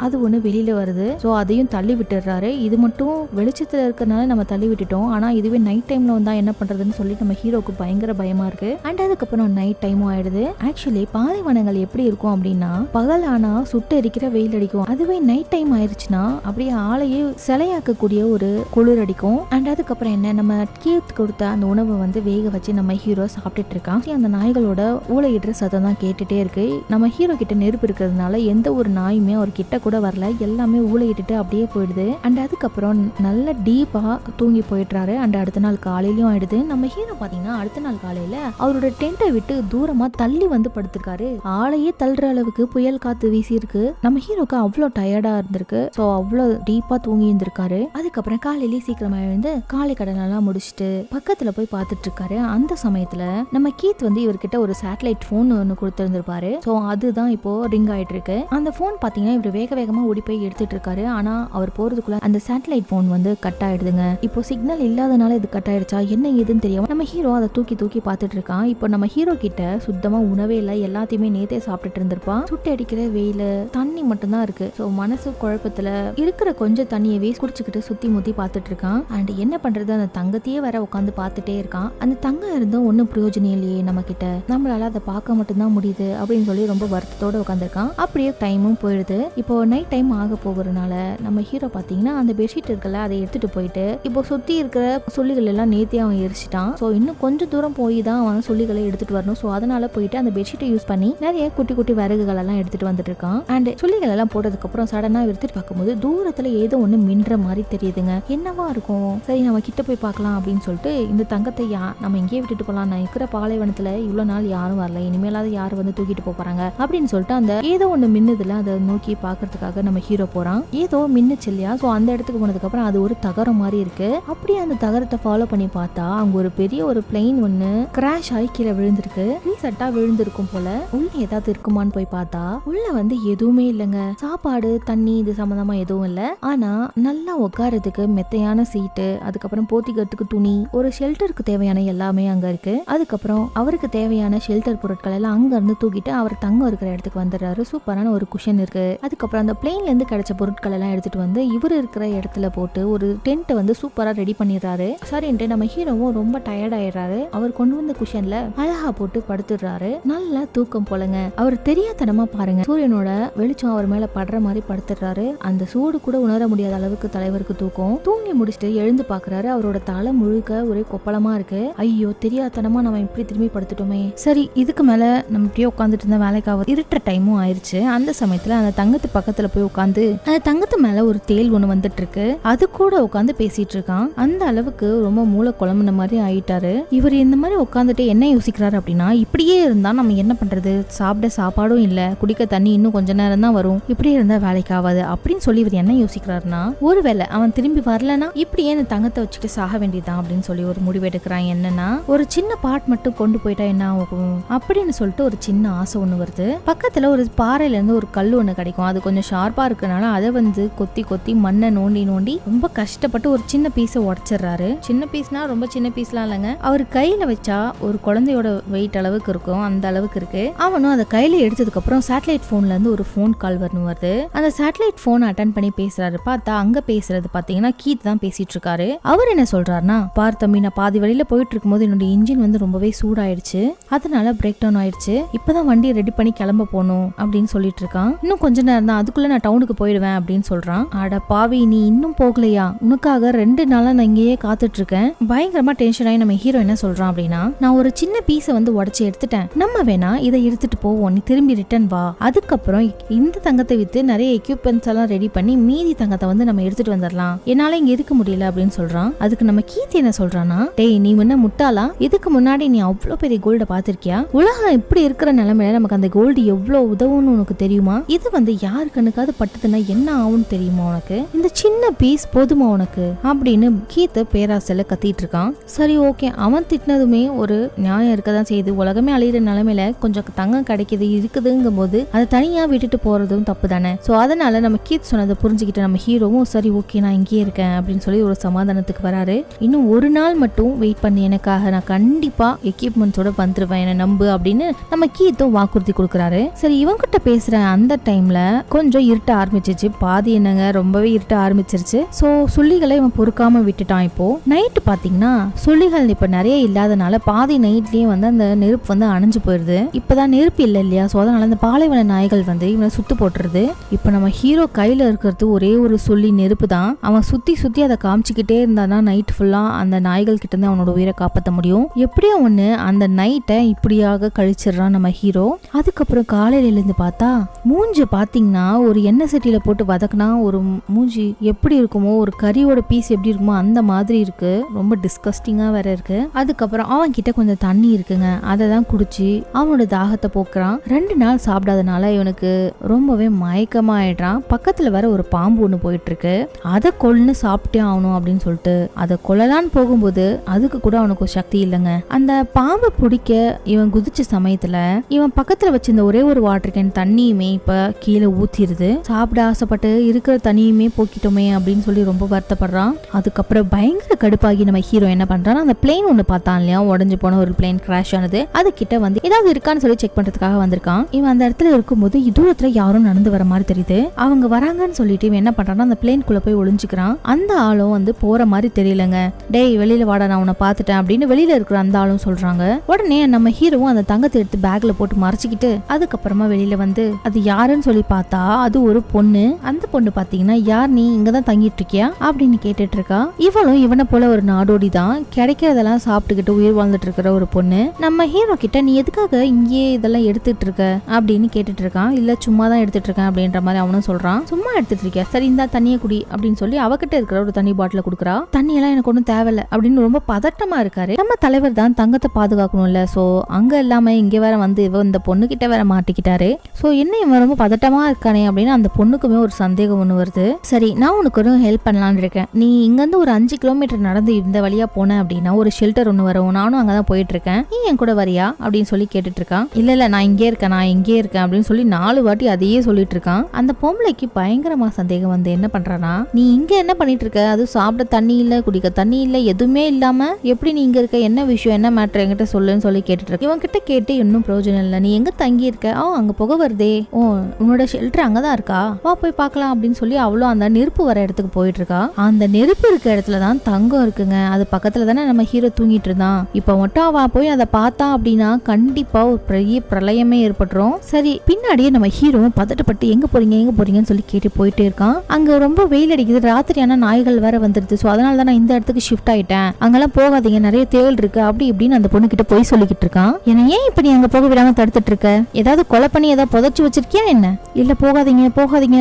அது ஒண்ணு வெளியில வருது. சோ அதையும் தள்ளி விட்டுறாரு. இது மட்டும் வெளிச்சத்துல இருக்கறனால நம்ம தள்ளி விட்டுட்டோம், ஆனா இதுவே நைட் டைம்ல வந்தா என்ன பண்றதுன்னு சொல்லி நம்ம ஹீரோக்கு பயங்கர பயமா இருக்கு. அண்ட் அதுக்கப்புறம் நைட் டைமும் ஆயிடுது. ஆக்சுவலி பாலைவனங்கள் எப்படி இருக்கும் அப்படின்னா பகல் ஆனா சுட்டு எரிக்கிற வெயில் அடிக்கும், அதுவே நைட் டைம் ஆயிடுச்சுன்னா அப்படியே ஆளையே சிலையாக்கக்கூடிய ஒரு குளிர் அடிக்கும். அண்ட் அதுக்கப்புறம் என்ன, நம்ம கீத் கொடுத்த அந்த உணவை வந்து வேக வச்சு நம்ம ஹீரோ சாப்பிட்டுட்டு இருக்கான். அந்த நாய்களோட ஊளையிடுற சத்தம் தான் கேட்டுட்டே இருக்கு. நம்ம ஹீரோ கிட்ட நெருப்பு இருக்கிறதுனால எந்த ஒரு நாயுமே அவர் கிட்ட கூட வரல, எல்லாமே ஊளையிட்டு அப்படியே போயிடுது. அண்ட் அதுக்கப்புறம் நல்ல டீப்பா தூங்கி போயிடுறாரு. அண்ட் அடுத்த நாள் காலையிலயும் ஆயிடுது. நம்ம ஹீரோ பாத்தீங்கன்னா அடுத்த நாள் காலையில அவரோட டென்ட்டை விட்டு தூரமா தள்ளி வந்து படுத்திருக்காரு. ஆளையே தள்ளுற அளவுக்கு புயல் காத்து வீசி இருக்கு. நம்ம ஹீரோக்கு அவ்வளோ டயர்டா இருந்திருக்கு. சோ அவ்வளோ டீப்பா தூங்கி இருந்திருக்காரு. அதுக்கப்புறம் காலையிலேயே சீக்கிரமா எழுந்து காலை கடன் எல்லாம் முடிச்சுட்டு பக்கத்துல போய் பார்த்துட்டு இருக்காரு. அந்த சமயத்துல நம்ம கீத் வந்து இவர்கிட்ட ஒரு சேட்டலைட் போன் ஒன்னு கொடுத்திருந்திருப்பாரு. சோ அதுதான் இப்போ ரிங் ஆயிட்டு இருக்கு. அந்த போன் பாத்தீங்கன்னா இவர் வேக வேகமா ஓடி போய் எடுத்துட்டு இருக்காரு. ஆனா அவர் போறதுக்குள்ள அந்த சேட்டலைட் போன் வந்து கட் ஆயிடுதுங்க. இப்போ சிக்னல் இல்லாதனால இது கட் ஆயிடுச்சா என்ன ஏதுன்னு தெரியாம நம்ம ஹீரோ அதை தூக்கி தூக்கி பார்த்துட்டு இருக்கான். இப்போ நம்ம ஹீரோ கிட்ட சுத்தமா உணவே இல்ல, எல்லாத்தையுமே நேத்தே சாப்பிட்டுட்டு இருந்திருப்பான். சுட்டு அடிக்கிற வெயில தண்ணி மட்டும் தான் இருக்கு. சோ மனசு குழப்பத்துல இருக்கிற கொஞ்சம் தண்ணியவே குடிச்சுக்கிட்டு சுத்தி முத்தி பார்த்துட்டு இருக்கான். அண்ட் என்ன பண்றது, அந்த தங்கத்தையே வர உட்காந்து பார்த்துட்டே இருக்கான். அந்த தங்கம் இருந்தும் ஒன்னும் பிரயோஜனம் இல்லையே, நம்ம கிட்ட நம்மளால அதை பார்க்க மட்டும்தான் முடியுது அப்படின்னு சொல்லி ரொம்ப வருத்தத்தோட உட்காந்துருக்கான். அப்படியே டைமும் போயிடுது. இப்போ நைட் டைம் ஆக போகிறதுனால நம்ம ஹீரோ பாத்தீங்கன்னா அந்த பெட்ஷீட் இருக்குல்ல அதை எடுத்துட்டு போயிட்டு இப்போ சுத்தி இருக்கிற சொல்லிகள் எல்லாம் நேத்தி அவன் எரிச்சிட்டான். சோ இன்னும் கொஞ்சம் தூரம் போய் தான் அவன் சொல்லிகளை எடுத்துட்டு வரணும். சோ அதனால போயிட்டு அந்த பெட்ஷீட்டை யூஸ் பண்ணி நிறைய குட்டி குட்டி விறகுகள் எல்லாம் எடுத்துட்டு வந்துட்டு இருக்கான். அண்ட் சொல்லிகள் எல்லாம் போட்டதுக்கு அப்புறம் சடனா எடுத்துட்டு பார்க்கும்போது தூரத்துல ஏதோ ஒண்ணு மின்ற மாதிரி தெரியுதுங்க. என்னவா இருக்கும், சரி நம்ம கிட்ட போய் பார்க்கலாம் அப்படின்னு சொல்லிட்டு இந்த தங்கத்தை நம்ம இங்கேயே விட்டுட்டு சொல்லலாம், நான் இருக்கிற பாலைவனத்துல இவ்வளவு நாள் யாரும் வரல, இனிமேலாவது யாரு வந்து தூக்கிட்டு போறாங்க அப்படின்னு சொல்லிட்டு அந்த ஏதோ ஒண்ணு மின்னுதுல அதை நோக்கி பாக்குறதுக்காக நம்ம ஹீரோ போறான். ஏதோ மின்னுச்சு இல்லையா, சோ அந்த இடத்துக்கு போனதுக்கு அப்புறம் அது ஒரு தகரம் மாதிரி இருக்கு. அப்படியே அந்த தகரத்தை ஃபாலோ பண்ணி பார்த்தா அங்க ஒரு பெரிய ஒரு பிளேன் ஒண்ணு கிராஷ் ஆகி கீழே விழுந்திருக்கு. ரீசெட்டா விழுந்திருக்கும் போல. உள்ள ஏதாவது இருக்குமான்னு போய் பார்த்தா உள்ள வந்து எதுவுமே இல்லைங்க. சாப்பாடு தண்ணி இது சம்பந்தமா எதுவும் இல்ல. ஆனா நல்லா உட்காரதுக்கு மெத்தையான சீட்டு, அதுக்கப்புறம் போத்திக்கிறதுக்கு துணி, ஒரு ஷெல்டருக்கு தேவையான எல்லாமே அங்க இருக்கு. அதுக்கப்புறம் அவருக்கு தேவையான ஷெல்டர் பொருட்கள் எல்லாம் அங்க இருந்து தூக்கிட்டு அவர் தங்கம் இருக்கிற இடத்துக்கு வந்துடுறாரு. சூப்பரான ஒரு குஷன் இருக்கு. அதுக்கப்புறம் அந்த பிளேன்ல இருந்து கிடைச்ச பொருட்கள் எல்லாம் எடுத்துட்டு வந்து இவர் இருக்கிற இடத்துல போட்டு ஒரு டென்ட் வந்து சூப்பரா ரெடி பண்ணிடுறாரு. சரின்ட்டு நம்ம ஹீரோவும் ரொம்ப டயர்ட் ஆயிடுறாரு. அவர் கொண்டு வந்த குஷன்ல அழகா போட்டு படுத்துடுறாரு. நல்லா தூக்கம் போலங்க. அவர் தெரியாதனமா பாருங்க, சூரியனோட வெளிச்சம் அவர் மேல படுற மாதிரி படுத்துடுறாரு. அந்த சூடு கூட உணர முடியாத அளவுக்கு தலைவருக்கு தூக்கம். தூங்கி முடிச்சுட்டு எழுந்து பாக்குறாரு. அவரோட தலை முழுக்க ஒரே கொப்பளமா இருக்கு. ஐயோ, தெரியாதனமா நம்ம இப்படி திரும்பி படுத்துட்டோமே. சரி, இதுக்கு மேல நம்ம இப்படியே உட்காந்துட்டு இருந்த வேலைக்காக இருட்டுற டைமும் ஆயிருச்சு. அந்த சமயத்துல அந்த தங்கத்து பக்கத்துல போய் உட்காந்து அந்த தங்கத்து மேல ஒரு தேல் ஒண்ணு வந்துட்டு இருக்கு. அது கூட உட்காந்து பேசிட்டு இருக்கான். அந்த அளவுக்கு ரொம்ப மூளை குழம்புன மாதிரி ஆயிட்டாரு. இவர் இந்த மாதிரி உட்காந்துட்டு என்ன யோசிக்கிறாரு அப்படின்னா, இப்படியே இருந்தா நம்ம என்ன பண்றது, சாப்பிட சாப்பாடும் இல்ல, குடிக்க தண்ணி இன்னும் கொஞ்ச நேரம் தான் வரும், இப்படியே இருந்தா வேலைக்கு ஆகாது அப்படின்னு சொல்லி இவர் என்ன யோசிக்கிறாருன்னா, ஒருவேளை அவன் திரும்பி வரலனா இப்படியே இந்த தங்கத்தை வச்சுட்டு சாக வேண்டியதான் அப்படின்னு சொல்லி ஒரு முடிவு எடுக்கிறான். என்னன்னா, ஒரு சின்ன பாட் மட்டும் கொண்டு போயிட்டா என்ன ஆகும் அப்படின்னு சொல்லிட்டு ஒரு சின்ன ஆசை ஒண்ணு வருது. பக்கத்துல ஒரு பாறையில இருந்து ஒரு கல் ஒண்ணு கிடைக்கும். அது கொஞ்சம் ஷார்ப்பா இருக்கனால அதை வந்து கொத்தி கொத்தி மண்ணை நோண்டி நோண்டி ரொம்ப கஷ்டப்பட்டு ஒரு சின்ன பீஸை உடைச்சிடுறாரு. சின்ன பீஸ்னா ரொம்ப சின்ன பீஸ்லாம் இல்லைங்க, அவர் கையில வச்சா ஒரு குழந்தையோட வெயிட் அளவுக்கு இருக்கும், அந்த அளவுக்கு இருக்கு. அவனும் அதை கையில எடுத்ததுக்கு அப்புறம் சேட்டலைட் போன்ல இருந்து ஒரு போன் கால் வருது. அந்த சேட்டலைட் போன் அட்டன் பண்ணி பேசுறாரு. பார்த்தா அங்க பேசுறது பாத்தீங்கன்னா கீத் தான் பேசிட்டு இருக்காரு. அவர் என்ன சொல்றாருன்னா, பார் தம்பி, நான் பாதி வழியில போயிட்டு இருக்கும்போது என்னோட இன்ஜின் வந்து ரொம்பவே சூடாயிடுச்சு, அதனால பிரேக் டவுன் ஆயிடுச்சு, இப்பதான் வண்டியை ரெடி பண்ணி கிளம்ப போகணும் அப்படின்னு சொல்லிட்டு இருக்கான். இன்னும் கொஞ்ச நேரம் தான், அதுக்குள்ள நான் டவுனுக்கு போயிடுவேன் அப்படின்னு சொல்றான். அட பாவி, நீ இன்னும் போகலையா, உனக்காக 2 நாளா நான் இங்கேயே காத்துட்டு இருக்கேன். பயங்கரமா டென்ஷன் ஆகி நம்ம ஹீரோ என்ன சொல்றான் அப்படின்னா, நான் ஒரு சின்ன பீஸை வந்து உடைச்சு எடுத்துட்டேன், நம்ம வேணா இதை எடுத்துட்டு போவோம், நீ திரும்பி ரிட்டர்ன் வா, அதுக்கப்புறம் இந்த தங்கத்தை வித்து நிறைய எக்யூப்மெண்ட்ஸ் எல்லாம் ரெடி பண்ணி மீதி தங்கத்தை வந்து நம்ம எடுத்துட்டு வந்துடலாம், என்னால இங்க இருக்க முடியல அப்படின்னு சொல்றான். அதுக்கு நம்ம கீர்த்தி என்ன சொல்றான்னா, டேய் நீ முன்ன முட்டாளா, இதுக்கு முன்னாடி நீ அவ்வளவு பெரிய கோல்ட பாத்திருக்கியா, உலகம் இப்படி இருக்கிற நிலைமையில நமக்கு அந்த கோல்டு எவ்வளவு உதவும்னு உனக்கு தெரியுமா, இது வந்து யாரு கண்ணுக்காவது பட்டதுன்னா என்ன ஆகும்னு தெரியுமா உனக்கு, இந்த சின்ன பீஸ் போதுமா உனக்கு அப்படின்னு கீத்த பேராசையில கத்திட்டு இருக்கான். சரி ஓகே, அவன் திட்டினதுமே ஒரு நியாயம் இருக்கதான் செய்யுது. உலகமே அழியிற நிலைமையில கொஞ்சம் தங்கம் கிடைக்குது இருக்குதுங்கும் போது அதை தனியா விட்டுட்டு போறதும் தப்பு தானே. சோ அதனால நம்ம கீத் சொன்னதை புரிஞ்சுக்கிட்ட நம்ம ஹீரோவும் சரி ஓகே நான் இங்கேயே இருக்கேன் அப்படின்னு சொல்லி ஒரு சமாதானத்துக்கு வராரு. இன்னும் ஒரு நாள் மட்டும் வெயிட் பண்ணி எனக்காக, நான் கண்டிப்பா எக்யூப்மெண்ட்ஸோட வந்துருவேன், என்ன நம்பு அப்படின்னு நம்ம கீத்தும் வாக்குறுதி கொடுக்குறாரு. சரி, இவங்கிட்ட பேசுற அந்த டைம்ல கொஞ்சம் இருட்ட ஆரம்பிச்சிச்சு. பாதி என்னங்க ரொம்பவே இருட்ட ஆரம்பிச்சிருச்சு. சோ சுள்ளிகளை இவன் பொறுக்காம விட்டுட்டான். இப்போ நைட்டு பாத்தீங்கன்னா சுள்ளிகள் இப்ப நிறைய இல்லாதனால பாதி நைட்லயே வந்து அந்த நெருப்பு வந்து அணைஞ்சு போயிருது. இப்பதான் நெருப்பு இல்லை இல்லையா, சோ அதனால அந்த பாலைவன நாய்கள் வந்து இவனை சுத்து போட்டுருது. இப்ப நம்ம ஹீரோ கையில இருக்கிறது ஒரே ஒரு சொல்லி நெருப்பு தான். அவன் சுத்தி சுத்தி அதை காமிச்சுக்கிட்டே இருந்தானா நைட் ஃபுல்லா அந்த நாய்கள் கிட்ட இருந்து அவனோட உயிரை காப்பாற்ற முடியும். எப்படியோ ஒண்ணு அந்த நைட்டை இப்படியாக கழிச்சிடறான் நம்ம ஹீரோ. அதுக்கப்புறம் காலையில இருந்து பார்த்தா மூஞ்சி பாத்தீங்கன்னா ஒரு எண்ணெய் சட்டியில போட்டு வதக்குனா ஒரு மூஞ்சி எப்படி இருக்குமோ, ஒரு கறியோட பீஸ் எப்படி இருக்குமோ அந்த மாதிரி இருக்கு. ரொம்ப டிஸ்கஸ்டிங்கா வேற இருக்கு. அதுக்கப்புறம் அவன் கிட்ட கொஞ்சம் தண்ணி இருக்குங்க, அதை தான் குடிச்சு அவனோட தாகத்தை போக்குறான். 2 நாள் சாப்பிடாதனால இவனுக்கு ரொம்பவே மயக்கமா ஆயிடுறான். பக்கத்துல வேற ஒரு பாம்பு ஒண்ணு போயிட்டு இருக்கு, அதை கொல்லுன்னு சாப்பிட்டே ஆகணும் அப்படின்னு சொல்லிட்டு அதை கொல்லலான்னு போகும்போது அதுக்கு கூட அவனுக்கு ஒரு சக்தி இல்லைங்க. அந்த பாம்பை பிடிக்க இவன் குதிச்ச சமயத்துல இவன் பக்கத்துல வச்சிருந்த ஒரே ஒரு வாட்டர் கேன் தண்ணியுமே இப்ப கீழே ஊத்திருது. சாப்பிட ஆசைப்பட்டு இருக்கிற தண்ணியுமே போக்கிட்டோமே அப்படின்னு சொல்லி ரொம்ப வருத்தப்படுறான். அதுக்கப்புறம் பயங்கர கடுப்பாகி நம்ம ஹீரோ என்ன பண்றான், அந்த பிளேன் ஒண்ணு பார்த்தான் இல்லையா, உடஞ்சு போன ஒரு பிளேன் கிராஷ் ஆனது, அது கிட்ட வந்து ஏதாவது இருக்கான்னு சொல்லி செக் பண்றதுக்காக வந்திருக்கான். இவன் அந்த இடத்துல இருக்கும்போது தூரத்துல யாரும் நடந்து வர மாதிரி தெரியுது. அவங்க வராங்கன்னு சொல்லிட்டு இவன் என்ன பண்றான்னா அந்த பிளேன்குள்ள போய் ஒளிஞ்சுக்கிறான். அந்த ஆளும் வந்து போற மாதிரி தெரியலங்க. டேய் வெளியில வாடா, நான் உன்னை பாத்துட்டேன் அப்படின்னு வெளியில இருக்கிற அந்த ஆளும் சொல்றாங்க. உடனே நம்ம ஹீரோவும் அந்த தங்கத்தை எடுத்து பேக்ல போட்டு மறைச்சிக்கிட்டு அதுக்கப்புறமா வெளியில வந்து அது யாருன்னு சொல்லி பார்த்தா அது ஒரு பொண்ணு. அந்த பொண்ணு பாத்தீங்கன்னா, யார் நீ, இங்கதான் தங்கிட்டு இருக்கியா அப்படின்னு கேட்டுட்டு இருக்கா. இவளும் இவனை போல ஒரு நாடோடி தான், கிடைக்கிறதெல்லாம் சாப்பிட்டுக்கிட்டு உயிர் வாழ்ந்துட்டு இருக்கிற ஒரு பொண்ணு. நம்ம ஹீரோ கிட்ட நீ எதுக்காக இங்கே இதெல்லாம் எடுத்துட்டு இருக்க அப்படின்னு கேட்டுட்டு இருக்கான். இல்ல சும்மா தான் எடுத்துட்டு இருக்கேன் அப்படின்ற மாதிரி அவனும் சொல்றான். சும்மா எடுத்துட்டு இருக்கியா, சரி இந்த தண்ணியை குடி அப்படின்னு சொல்லி அவகிட்ட இருக்கிற ஒரு தண்ணி பாட்டில குடுக்குறா. தண்ணி எல்லாம் எனக்கு ஒன்றும் தேவையில்ல அப்படின்னு ரொம்ப பதட்டமா இருக்காரு. நம்ம தலைவர் தலைவர் தான் தங்கத்தை பாதுகாக்கணும்ல, சோ அங்க இல்லாம இங்க வேற வந்து இவ இந்த பொண்ணு கிட்ட வேற மாட்டிக்கிட்டாரு. சோ என்ன இவன் ரொம்ப பதட்டமா இருக்கானே அப்படின்னு அந்த பொண்ணுக்குமே ஒரு சந்தேகம் ஒண்ணு வருது. சரி, நான் உனக்கு ஒரு ஹெல்ப் பண்ணலான்னு இருக்கேன். நீ இங்க இருந்து ஒரு 5 கிலோமீட்டர் நடந்து இந்த வழியா போன அப்படின்னா ஒரு ஷெல்டர் ஒண்ணு வரும், நானும் அங்கதான் போயிட்டு இருக்கேன், நீ என் கூட வரியா அப்படின்னு சொல்லி கேட்டுட்டு இருக்கான். இல்ல நான் இங்கே இருக்கேன் அப்படின்னு சொல்லி 4 வாட்டி அதையே சொல்லிட்டு இருக்கான். அந்த பொம்பளைக்கு பயங்கரமா சந்தேகம் வந்து என்ன பண்றானா, நீ இங்க என்ன பண்ணிட்டு இருக்க, அது சாப்பிட தண்ணி இல்ல, குடிக்க தண்ணி இல்ல, எதுவுமே இல்லாம எப்படி நீ இங்க இருக்க, என்ன விஷயம், என்ன மேட்டர் என்கிட்ட சொல்லுன்னு சொல்லி கேட்டுட்டு இருக்க. இவன் கிட்ட கேட்டு இன்னும் பிரயோஜனம் இல்ல. நீ எங்க தங்கி இருக்க, அங்க புகை வருதே, உன்னோட ஷெல்டர் அங்கதான் இருக்கா, வா போய் பார்க்கலாம் அப்படின்னு சொல்லி அவ்வளோ அந்த நெருப்பு வர இடத்துக்கு போயிட்டு இருக்கா. அந்த நெருப்பு இருக்க இடத்துலதான் தங்கம் இருக்குங்க. அது பக்கத்துல தானே நம்ம ஹீரோ தூங்கிட்டு இருந்தான். இப்ப மட்டும் அவ போய் அதை பார்த்தா அப்படின்னா கண்டிப்பா ஒரு பெரிய பிரளயமே ஏற்பட்டுரும். சரி, பின்னாடியே நம்ம ஹீரோ பதட்டப்பட்டு எங்க போறீங்கன்னு சொல்லி கேட்டு போயிட்டே இருக்கான். அங்க ரொம்ப வெயில் அடிக்குது, ராத்திரியான நாய்கள் வேற வந்துருது. சோ அதனால தான் நான் இந்த இடத்துக்கு ஷிஃப்ட் ஆயிட்டேன், அங்கெல்லாம் போகாதீங்க, நிறைய தேள் இருக்கு அப்படி இப்படின்னு அந்த பொண்ணு கிட்ட போய் சொல்லிக்கிட்டு இருக்கான். என்ன ஏன் இப்ப நீ அங்க போக விடாம தடுத்துட்டு இருக்க, ஏதாவது கொலை பண்ணி ஏதாவது புதைச்சு வச்சிருக்கியா என்ன? இல்ல போகாதீங்க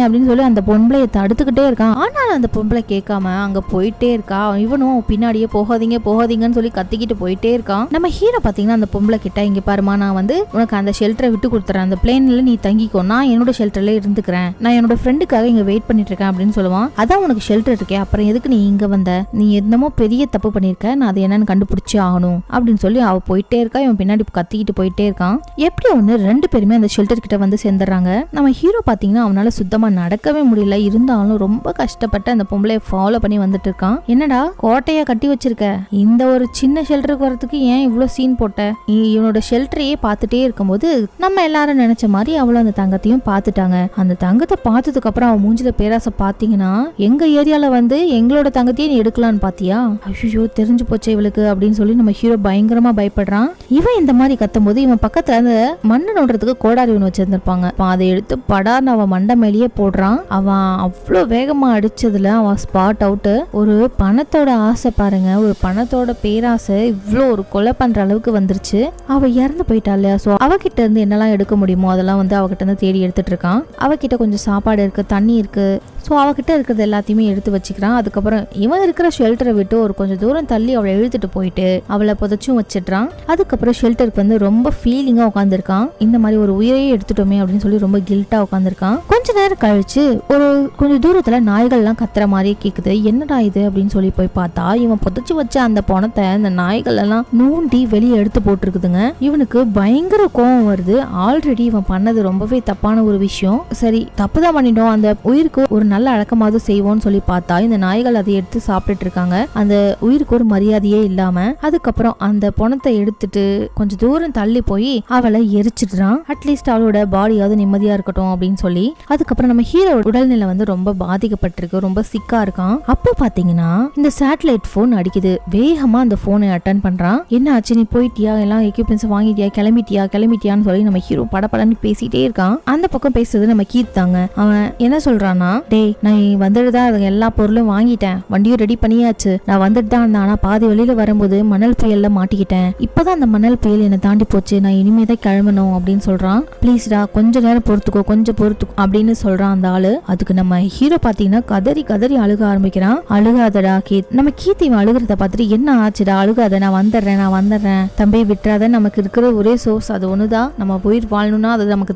அப்படின்னு சொல்லி அந்த பொம்பளைய தடுத்துக்கிட்டே இருக்கான். ஆனாலும் அந்த பொம்பளை கேட்காம அங்க போயிட்டே இருக்கா. இவனும் பின்னாடியே போகாதீங்கன்னு சொல்லி கத்திக்கிட்டு போயிட்டே இருக்கான். நம்ம ஹீரோ பாத்தீங்கன்னா அந்த பொம்பளை கிட்ட, இங்க பாருமா, நான் வந்து உனக்கு அந்த ஷெல்டரை விட்டு கொடுத்துறேன், அந்த பிளேன்ல நீ தங்கிக்கோ, நான் என்னோட ஷெல்டர்ல இருந்துக்கிறேன், நான் என்னோட ஃப்ரெண்டுக்காக இங்க வெயிட் பண்ணிட்டு இருக்கேன் அப்படின்னு சொல்லுவான். அதான் உனக்கு ஷெல்டர் இருக்கே, அப்புறம் எதுக்கு நீ இங்க வந்த, நீ என்னமோ பெரிய தப்பு பண்ணிருக்க, நான் அது என்னன்னு கண்டுபிடிச்சே ஆகணும் அப்படின்னு சொல்லி அவ போயிட்டே இருக்கா. இவன் பின்னாடி கத்திக்கிட்டு போயிட்டே இருக்கான். எப்படி ஒண்ணு 2 பேருமே அந்த ஷெல்டர் கிட்ட வந்து சேர்ந்துடுறாங்க. நம்ம ஹீரோ பாத்தீங்கன்னா அவனால சுத்தமா நடக்கவே முடியல, இருந்தாலும் ரொம்ப கஷ்டப்பட்டு அந்த பொம்பளைய ஃபாலோ பண்ணி வந்துட்டு இருக்கான். என்னடா கோட்டையா கட்டி வச்சிருக்க, இந்த ஒரு சின்ன ஷெல்டருக்கு வரதுக்கு ஏன் இவ்வளவு சீன் போட்ட, இவனோட ஷெல்டரையே பார்த்துட்டே இருக்கும்போது நம்ம எல்லாரும் நினைச்ச மாதிரி அவளும் அந்த தங்கத்தையும் பார்த்துட்டாங்க. அந்த தங்கத்தை பார்த்ததுக்கு அப்புறம் அவன் மூஞ்சில பேராசை பாத்தீங்கன்னா, எங்க ஏரியால வந்து எங்களோட தங்கத்தையே நீ எடுக்கலான்னு பாத்தியா, ஐயோ தெரிஞ்சு போச்சே இவளுக்கு அப்படின்னு சொல்லி நம்ம ஹீரோ பயங்கரமா பயப்படுறான். இவன் இந்த மாதிரி கத்தும் போது இவன் பக்கத்துல அந்த மண்ணு நோண்டுறதுக்கு கோடாரி ஒன்று வச்சிருந்திருப்பாங்க. அதை எடுத்து படார்னு அவன் மண்டை மேலேயே போடுறான். அவன் அவ்வளோ வேகமா அடிச்சதுல அவன் ஸ்பாட் அவுட். ஒரு பணத்தோட ஆசை பாருங்க, ஒரு பணத்தோட பேராசை இவ்வளோ ஒரு கொலை பண்ற அளவுக்கு வந்துருச்சு. அவ இறந்து போயிட்டா இல்லையா, சோ அவகிட்ட இருந்து என்னெல்லாம் எடுக்க முடியுமோ அதெல்லாம் வந்து அவகிட்ட இருந்து தேடி எடுத்துட்டு இருக்கான். அவகிட்ட கொஞ்சம் சாப்பாடு இருக்கு, தண்ணி இருக்கு, ஸோ அவகிட்ட இருக்கிறது எல்லாத்தையுமே எடுத்து வச்சுக்கிறான். அதுக்கப்புறம் இவன் இருக்கிற ஷெல்டரை விட்டு ஒரு கொஞ்சம் தூரம் தள்ளி அவளை இழுத்துட்டு போயிட்டு அவளை புதைச்சும் வச்சிடுறான். அதுக்கப்புறம் ஷெல்டருக்கு வந்து ரொம்ப ஃபீலிங்கா உட்காந்துருக்கான். இந்த மாதிரி ஒரு உயிரையே எடுத்துட்டோமே அப்படின்னு சொல்லி ரொம்ப கில்ட்டா உட்காந்துருக்கான். கொஞ்ச நேரம் கழிச்சு ஒரு கொஞ்சம் தூரத்துல நாய்கள்லாம் கத்துற மாதிரியே கேக்குது. என்னடா இது அப்படின்னு சொல்லி போய் பார்த்தா இவன் புதைச்சு வச்ச அந்த பணத்தை அந்த நாய்கள் எல்லாம் நூண்டி வெளியே எடுத்து போட்டுருக்குதுங்க. இவனுக்கு பயங்கர கோபம் வருது. ஆல்ரெடி இவன் பண்ணது ரொம்பவே தப்பான ஒரு விஷயம். சரி, தப்புதான் பண்ணிட்டோம், அந்த உயிருக்கு ஒரு நல்ல அடக்கமாவது செய்வோம்னு சொல்லி பார்த்தா இந்த நாய்கள் அதை எடுத்து சாப்பிட்டுட்டு இருக்காங்க. அந்த உயிருக்கு ஒரு மரியாதையே இல்லாம அதுக்கப்புறம் அந்த பணத்தை எடுத்துட்டு கொஞ்சம் தூரம் தள்ளி போய் அவளை எரிச்சிடுறான். அட்லீஸ்ட் அவளோட பாடியாவது நிம்மதியா இருக்கட்டும் அப்படின்னு சொல்லி. அதுக்கப்புறம் நம்ம ஹீரோ உடல்நிலை வந்து ரொம்ப பாதிக்கப்பட்டிருக்கு, ரொம்ப சிக்கா இருக்கான். அப்போ பாத்தீங்கன்னா இந்த சேட்டலைட் போன் அடிக்குது. வேகமா அந்த போனை அட்டன் பண்றான். என்ன ஆச்சு, நீ போயிட்டியா, எல்லாம் எக்யூப்மெண்ட்ஸ் வாங்கிட்டியா, கிளம்பிட்டியான்னு சொல்லி நம்ம ஹீரோ படப்படன்னு பேசிட்டே இருக்கான். அந்த பக்கம் பேசுறது நம்ம கீத் தாங்க. அவன் என்ன சொல்றான்னா, டேய் நான் வந்துட்டு தான் எல்லா பொருளும் வாங்கிட்டேன், வண்டியும் ரெடி பண்ணியாச்சு, நான் வந்துட்டு தான் இருந்தேன், ஆனா பாதி வழியில வரும்போது மணல் புயல்ல மாட்டிக்கிட்டேன், இப்பதான் அந்த மணல் புயல் என்னை தாண்டி போச்சு, நான் இனிமேதான் கிளம்பணும் அப்படின்னு சொல்றான். ப்ளீஸ்டா கொஞ்ச நேரம் பொறுத்துக்கோ அப்படின்னு சொல்றான் அந்த ஆளு. அதுக்கு நம்ம ஹீரோ பாத்தீங்கன்னா கதறி அழுக ஆரம்பிக்கிறான். அழுகாதடா கீத். நம்ம கீத் இவன் அழுகிறத பார்த்துட்டு, என்ன ஆச்சுடா, அழுகாத, நான் வந்துடுறேன் தம்பி, விட்டுறாத, நமக்கு இருக்கிற ஒரே சோர்ஸ் அது ஒண்ணுதான், நம்ம உயிர் வாழணும்னா அது நமக்கு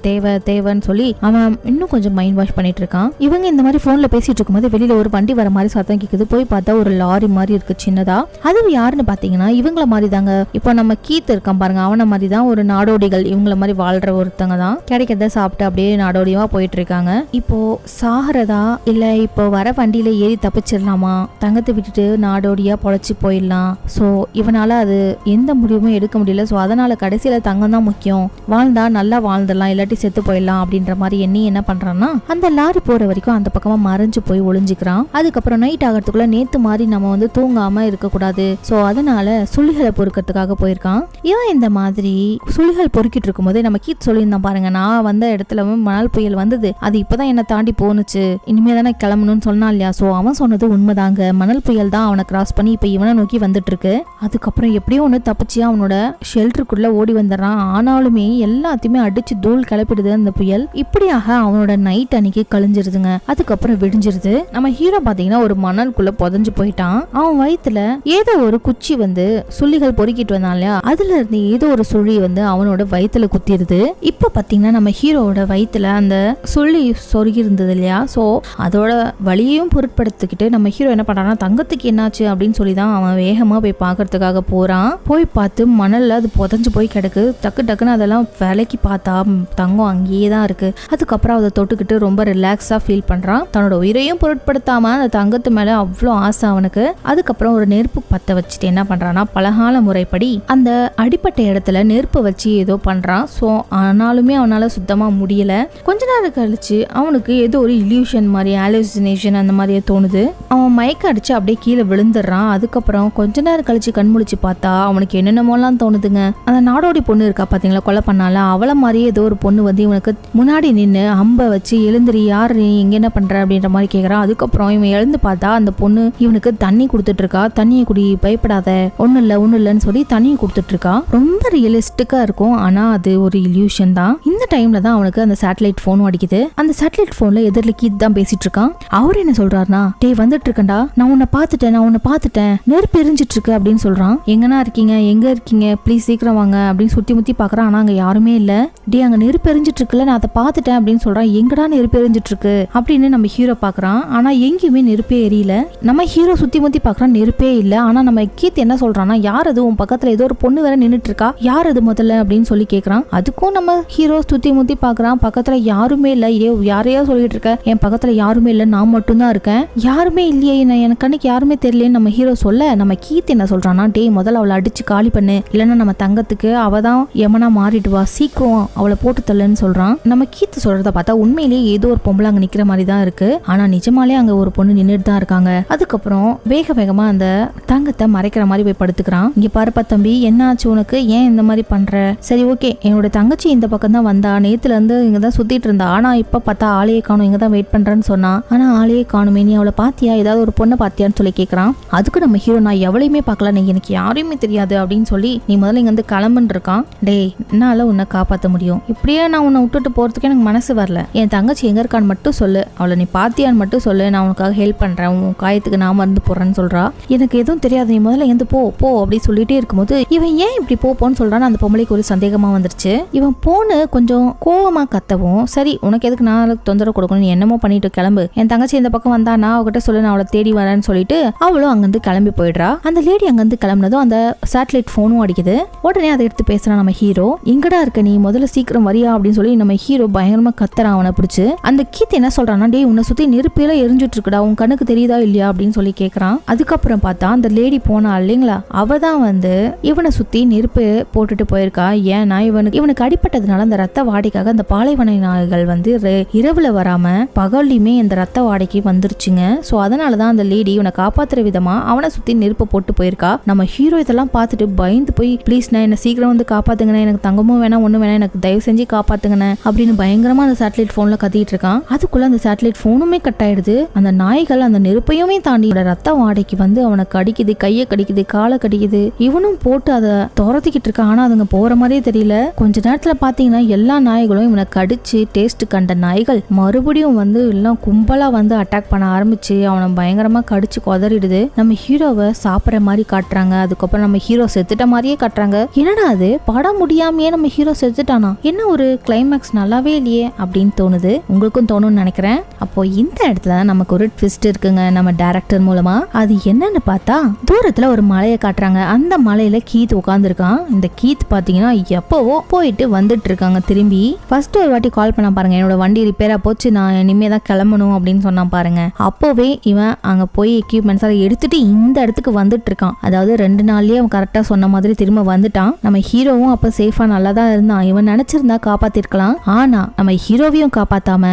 தேவைன்னு சொல்லி அவன் இன்னும் கொஞ்சம் மைண்ட் வாஷ் பண்ணிட்டு இருக்கான். இவங்க இந்த மாதிரி போன்ல பேசிட்டு இருக்கும்போது வெளியில ஒரு வண்டி வர மாதிரி சத்தம் கேக்குது. போய் பார்த்தா ஒரு லாரி மாதிரி இருக்கு சின்னதா. அது யாருன்னு பாத்தீங்கன்னா இவங்கள மாதிரி தாங்க. இப்போ நம்ம கீத் இருக்கான் பாருங்க, அவன மாதிரி தான் ஒரு நாடோடிகள், இவங்கள மாதிரி வாழ்ற ஒருத்தங்க தான். கிடைக்கிறத சாப்பிட்டு அப்படியே நாடோடியா போயிட்டு இருக்காங்க. இப்போ சாகரதா இல்ல இப்போ வர வண்டியில ஏறி தப்பிச்சிடலாமா, தங்கத்தை விட்டுட்டு நாடோடியா பொழைச்சு போயிடலாம். சோ இவனால அது எந்த முடிவுமே எடுக்க முடியல. சோ அதனால கடைசியில தங்கம் தான் முக்கியம், வாழ்ந்தா நல்லா வாழ்ந்துடலாம், இல்லாட்டி செத்து போயிடலாம் அப்படின்ற மாதிரி எண்ணி என்ன பண்றான்னா அந்த லாரி போற வரைக்கும் அந்த பக்கமா மறைஞ்சு போய் ஒளிஞ்சுக்கிறான். அதுக்கப்புறம் நைட் ஆகிறதுக்குள்ள நேத்து மாதிரி நம்ம வந்து தூங்காம இருக்க கூடாது, சோ அதனால சுள்ளிகளை பொறுக்கிறதுக்காக போயிருக்கான். இவன் இந்த மாதிரி சுள்ளிகள் பொறுக்கிட்டு இருக்கும் போது நம்ம கீத் சொல்லியிருந்தான் பாருங்க, நான் வந்த இடத்துல மணல் புயல் வந்தது, அது இப்பதான் என்ன தாண்டி போனுச்சு, இனிமே தானே கிளம்பணும்னு சொன்னா இல்லையா, சோ அவன் சொன்னது உண்மைதாங்க. மணல் புயல் தான் அவனை கிராஸ் பண்ணி இப்ப இவனை நோக்கி வந்துட்டு இருக்கு. அதுக்கப்புறம் எப்படியோ ஒண்ணு தப்பிச்சு அவனோட ஷெல்டருக்குள்ள ஓடி வந்துடுறான். ஆனாலுமே எல்லாத்தையுமே அடிச்சு தூள் கிளப்பிடுது அந்த புயல். இப்படியாக அவனோட நைட் அன்னைக்கு கழிஞ்சிருதுங்க. அதுக்கப்புறம் விடிஞ்சிருது. நம்ம ஹீரோ பாத்தீங்கன்னா ஒரு மணலுக்குள்ள புதஞ்சு போயிட்டான். அவன் வயித்துல ஏதோ ஒரு குச்சி வந்து சுள்ளிகள் பொறுக்கிட்டு வந்தான் இல்லையா, அதுல இருந்து ஏதோ ஒரு சுழி வந்து அவனோட வயித்துல குத்திருது. இப்ப பாத்தீங்கன்னா நம்ம ஹீரோவோட வயித்துல அந்த சுள்ளி சொருகி இருந்தது இல்லையா, சோ அதோட வலியையும் பொருட்படுத்திக்கிட்டு நம்ம ஹீரோ என்ன பண்றான்னா தங்கத்துக்கு என்னாச்சு அப்படின்னு சொல்லிதான் அவன் வேகமா போய் பாக்குறதுக்காக போறான். போய் பார்த்து மணல்ல அது புதஞ்சு போய் கிடக்கு. டக்கு டக்குன்னு அதெல்லாம் விலைக்கு பார்த்தா தங்கம் அங்கேயே தான் இருக்கு. அதுக்கப்புறம் அதை தொட்டுக்கிட்டு ரொம்ப ரிலாக்ஸா ஃபீல் பண்றான். தன்னோட உயிரையும் பொருட்படுத்தாம அந்த தங்கத்து மேல அவ்வளோ ஆசை அவனுக்கு. அதுக்கப்புறம் ஒரு நெருப்பு பத்த வச்சுட்டு என்ன பண்றான்னா பலகால முறைப்படி அந்த அடிப்பட்ட இடத்துல நெருப்பு வச்சு ஏதோ பண்றான். ஸோ ஆனாலுமே அவனால சுத்தமா முடியல. கொஞ்ச நேரம் கழிச்சு அவனுக்கு ஏதோ ஒரு இல்யூஷன் மாதிரி ஹாலுசினேஷன் அந்த மாதிரியே தோணுது. அவன் மயக்க அடிச்சு அப்படியே கீழே விழுந்துடுறான். அதுக்கப்புறம் கொஞ்ச நேரம் கழிச்சு கண்முழிச்சு பார்த்தா அவனுக்கு என்னென்னமோலாம் தோணுதுங்க. அந்த நாடோடி பொண்ணு இருக்கா பாத்தீங்களா, கொலை பண்ணால, அவளை மாதிரியே ஏதோ ஒரு பொண்ணு வந்து இவனுக்கு முன்னாடி நின்று அம்ப வச்சு எழுந்திரி, யாரு நீ, எங்க என்ன பண்ற அப்படின்ற மாதிரி கேக்குறான். அதுக்கப்புறம் இவன் எழுந்து பார்த்தா அந்த பொண்ணு இவனுக்கு தண்ணி கொடுத்துட்டு இருக்கா. தண்ணியை குடி, பயப்படாத, ஒண்ணு இல்லன்னு சொல்லி தண்ணியை கொடுத்துட்டு இருக்கா. ரொம்ப ரியலிஸ்டிக்கா இருக்கும். ஆனா அது ஒரு இல்யூஷன் தான். இந்த டைம்ல தான் அவனுக்கு அந்த சேட்டலைட் போனும் அடிக்குது. அந்த சேட்டலைட் போன்ல எதிரில் கீத் தான் பேசிட்டு இருக்கான். அவர் என்ன சொல்றாருன்னா, டே வந்துட்டு இருக்கண்டா, நான் உன்னை பார்த்துட்டேன், நெருப்பு எரிஞ்சிட்டு இருக்கு அப்படின்னு சொல்றான். எங்கன்னா இருக்கீங்க, எங்க இருக்கீங்க, ப்ளீஸ் சீக்கிரம் வாங்க அப்படின்னு சுத்தி முத்தி பாக்குறான். ஆனா அங்க யாருமே இல்ல. டே அங்க நெருப்பு எரிஞ்சிட்டு இருக்குல்ல, நான் அதை பார்த்துட்டேன் அப்படின்னு சொல்றான். எங்கடா நெருப்பு எரிஞ்சிட்டு இருக்கு அப்படின்னு நம்ம ஹீரோ பாக்குறான். ஆனா எங்கேயுமே நெருப்பே எரியல. நம்ம ஹீரோ சுத்தி முத்தி பாக்குறான், நெருப்பே இல்ல. ஆனா நம்ம கீத் என்ன சொல்றான்னா, யார் அது, உன் பக்கத்துல ஏதோ ஒரு பொண்ணு வேற நின்னுட்டு இருக்கா, யார் அது முதல்ல அப்படின்னு சொல்லி கேக்குறான். அதுக்கும் நம்ம ஹீரோ சுத்தி முத்தி பாக்குறான். பக்கத்துல யாருமே இல்ல. யாரையா சொல்லிட்டு இருக்க, என் பக்கத்துல யாருமே இல்ல, நான் மட்டும் தான் இருக்கேன், யாருமே இல்லையே, எனக்கு கண்ணுக்கு யாருமே தெரியலன்னு நம்ம ஹீரோ சொல்ல, நம்ம கீத் என்ன சொல்றான்னா, டே முதல்ல அவளை அடிச்சு காலி பண்ணு, இல்லைன்னா நம்ம தங்கத்துக்கு அவதான் எமனா மாறிடுவா, சீக்கிரம் அவளை போட்டு தள்ளுன்னு சொல்றான். நம்ம கீத் சொல்றத பார்த்தா உண்மையிலேயே ஏதோ ஒரு பொம்பளை அங்க நிக்கிற மாதிரி தான் இருக்கு. ஆனா நிஜமாலே அங்க ஒரு பொண்ணு நின்றுட்டு தான் இருக்காங்க. அதுக்கப்புறம் வேகமா அந்த தங்கத்தை மறைக்கிற மாதிரி போய் படுத்துக்கிறான். இங்க பாருப்பா தம்பி, என்ன ஆச்சு உனக்கு, ஏன் இந்த மாதிரி பண்ற? சரி ஓகே, என்னோட தங்கச்சி இந்த பக்கம் தான் வந்தா, நேத்துல இருந்து இங்கதான் சுத்திட்டு இருந்தா, ஆனா இப்ப பார்த்தா ஆளையே காணும், இங்கதான் வெயிட் பண்றேன்னு சொன்னா, ஆனா ஆளையே காணுமே, நீ அவளை பாத்தியா, ஏதாவது ஒரு பொண்ணை பாத்தியான்னு சொல்லி கேக்குறான். அதுக்கு நம்ம ஹீரோ, நான் எவளையுமே பார்க்கல, நீ எனக்கு யாரையுமே தெரியாது அப்படின்னு சொல்லி நீ முதல்ல இங்க வந்து கிளம்புன்னு இருக்கான். டே என்னால உன்னை காப்பாற்ற முடியும், இப்படியே நான் உன்னை விட்டுட்டு போறதுக்கு எனக்கு மனசு வரல, என் தங்கச்சி எங்க இருக்கான்னு மட்டும் சொல்லு, அவளை நீ பாத்தியான்னு மட்டும் சொல்லு, நான் உனக்காக ஹெல்ப் பண்றேன், உன் காயத்துக்கு நான் மருந்து போடுறேன்னு சொல்றா. எனக்கு எதுவும் தெரியாது, நீ முதல்ல எந்த போ அப்படி சொல்லிட்டே இருக்கும்போது இவன் ஏன் இப்படி போன்னு சொல்றான்னு அந்த பொம்பளைக்கு ஒரு சந்தேகமா வந்துருச்சு. இவன் போன்னு கொஞ்சம் கோவமா கத்தவும், சரி உனக்கு எதுக்கு நான் தொந்தரவு கொடுக்கணும், நீ என்னமோ பண்ணிட்டு கிளம்பு, என் தங்கச்சி இந்த பக்கம் வந்தா நான் அவகிட்ட சொல்லு, நான் அவளை தேடி வரேன்னு சொல்லிட்டு அவளும் அங்கிருந்து கிளம்பி போயிடுறா. அந்த லேடி அங்கிருந்து கிளம்புனதும் அந்த சேட்டலைட் போனும் அடிக்குது. உடனே அதை எடுத்து பேசுறான் நம்ம ஹீரோ. எங்கடா இருக்க நீ, முதல்ல சீக்கிரம் வரியா அப்படின்னு சொல்லி நம்ம ஹீரோ பயங்கரமா கத்துறான் அவனை பிடிச்சு. அந்த கீத் என்ன சொல்றான்னா, டேய் உன்னை சுத்தி நெருப்பேல எரிஞ்சுட்டு இருக்குடா, உன் கண்ணுக்கு தெரியுதா இல்லையா அப்படின்னு சொல்லி கேக்குறான். அதுக்கப்புறம் பார்த்தா அந்த லேடி போனா இல்லைங்களா, அவதான் வந்து இவனை சுத்தி நெருப்பு போட்டுட்டு போயிருக்கா. ஏன்னா இவனுக்கு அடிப்பட்டதுனால அந்த ரத்த வாடைக்காக அந்த பாலைவன நாய்கள் வந்து இரவுல வராம பகல்லையுமே இந்த ரத்த வாடைக்கு வந்துருச்சுங்க. சோ அதனாலதான் அந்த லேடி இவனை காப்பாத்துற விதமா அவனை சுத்தி நெருப்பு போட்டு போயிருக்கா. நம்ம ஹீரோ இதெல்லாம் பார்த்துட்டு பயந்து போய், ப்ளீஸ் நான் என்ன சீக்கிரம் வந்து காப்பாத்துங்கண்ணே, எனக்கு தங்கமும் வேணாம் ஒண்ணும் வேணாம், எனக்கு தயவு செஞ்சு காப்பாத்துங்கண்ணே அப்படின்னு பயங்கரமா அந்த சேட்டலைட் போன்ல கத்திட்டு இருக்கான். அதுக்குள்ள அந்த சேட்டலைட் போனுமே கட் ஆயிடுது. அந்த நாய்கள் அந்த நெருப்பையுமே தாண்டி ரத்த வாடைக்கு வந்து அவனை கடிக்குது, கையை கடிக்குது, காலை கடிக்குது. இவனும் போட்டு அதை துரத்திக்கிட்டு இருக்கான். ஆனா அதுங்க போற மாதிரியே தெரியல. கொஞ்ச நேரத்துல பாத்தீங்கன்னா எல்லா நாய்களும் இவனை கடிச்சு டேஸ்ட் கண்ட நாய்கள் மறுபடியும் வந்து எல்லாம் கும்பலா வந்து அட்டாக் பண்ண ஆரம்பிச்சு அவனை பயங்கரமா கடிச்சு கொதறிடுது. நம்ம ஹீரோவை சாப்பிட்ற மாதிரி காட்டுறாங்க. அதுக்கப்புறம் நம்ம ஹீரோ செத்துட்ட மாதிரியே காட்டுறாங்க. என்னடா அது, படம் முடியாமையே நம்ம ஹீரோ செத்துட்டானா, என்ன ஒரு கிளைமேக்ஸ் நல்லாவே இல்லையே அப்படின்னு தோணுது. உங்களுக்கும் தோணும்னு நினைக்கிறேன். அப்போ இந்த இடத்துல நமக்கு ஒரு ட்விஸ்ட் இருக்குங்க நம்ம டைரக்டர் மூலமா. அது என்னன்னு பார்த்தா தூரத்துல ஒரு மலையை காட்டுறாங்க. அந்த மலையில கீத் உட்கார்ந்துருக்கான். இந்த கீத் பாத்தீங்கன்னா எப்பவோ போயிட்டு வந்துட்டு இருக்காங்க. திரும்பி ஃபர்ஸ்ட் ஒரு வாட்டி கால் பண்ண பாருங்க, என்னோட வண்டி ரிப்பேரா போச்சு, நான் இனிமே தான் கிளம்பணும் அப்படின்னு சொன்னா பாருங்க. அப்போவே இவன் அங்க போய் எக்யூப்மெண்ட்ஸ் எல்லாம் எடுத்துட்டு இந்த இடத்துக்கு வந்துட்டு இருக்கான். அதாவது 2 நாள்லயே அவன் கரெக்டா சொன்ன மாதிரி திரும்ப வந்துட்டான். நம்ம ஹீரோவும் அப்ப சேஃபா நல்லா தான் இருந்தான். இவன் நினைச்சிருந்தா காப்பாத்திருக்கலாம். ஆனா நம்ம ஹீரோவையும் காப்பாத்தாம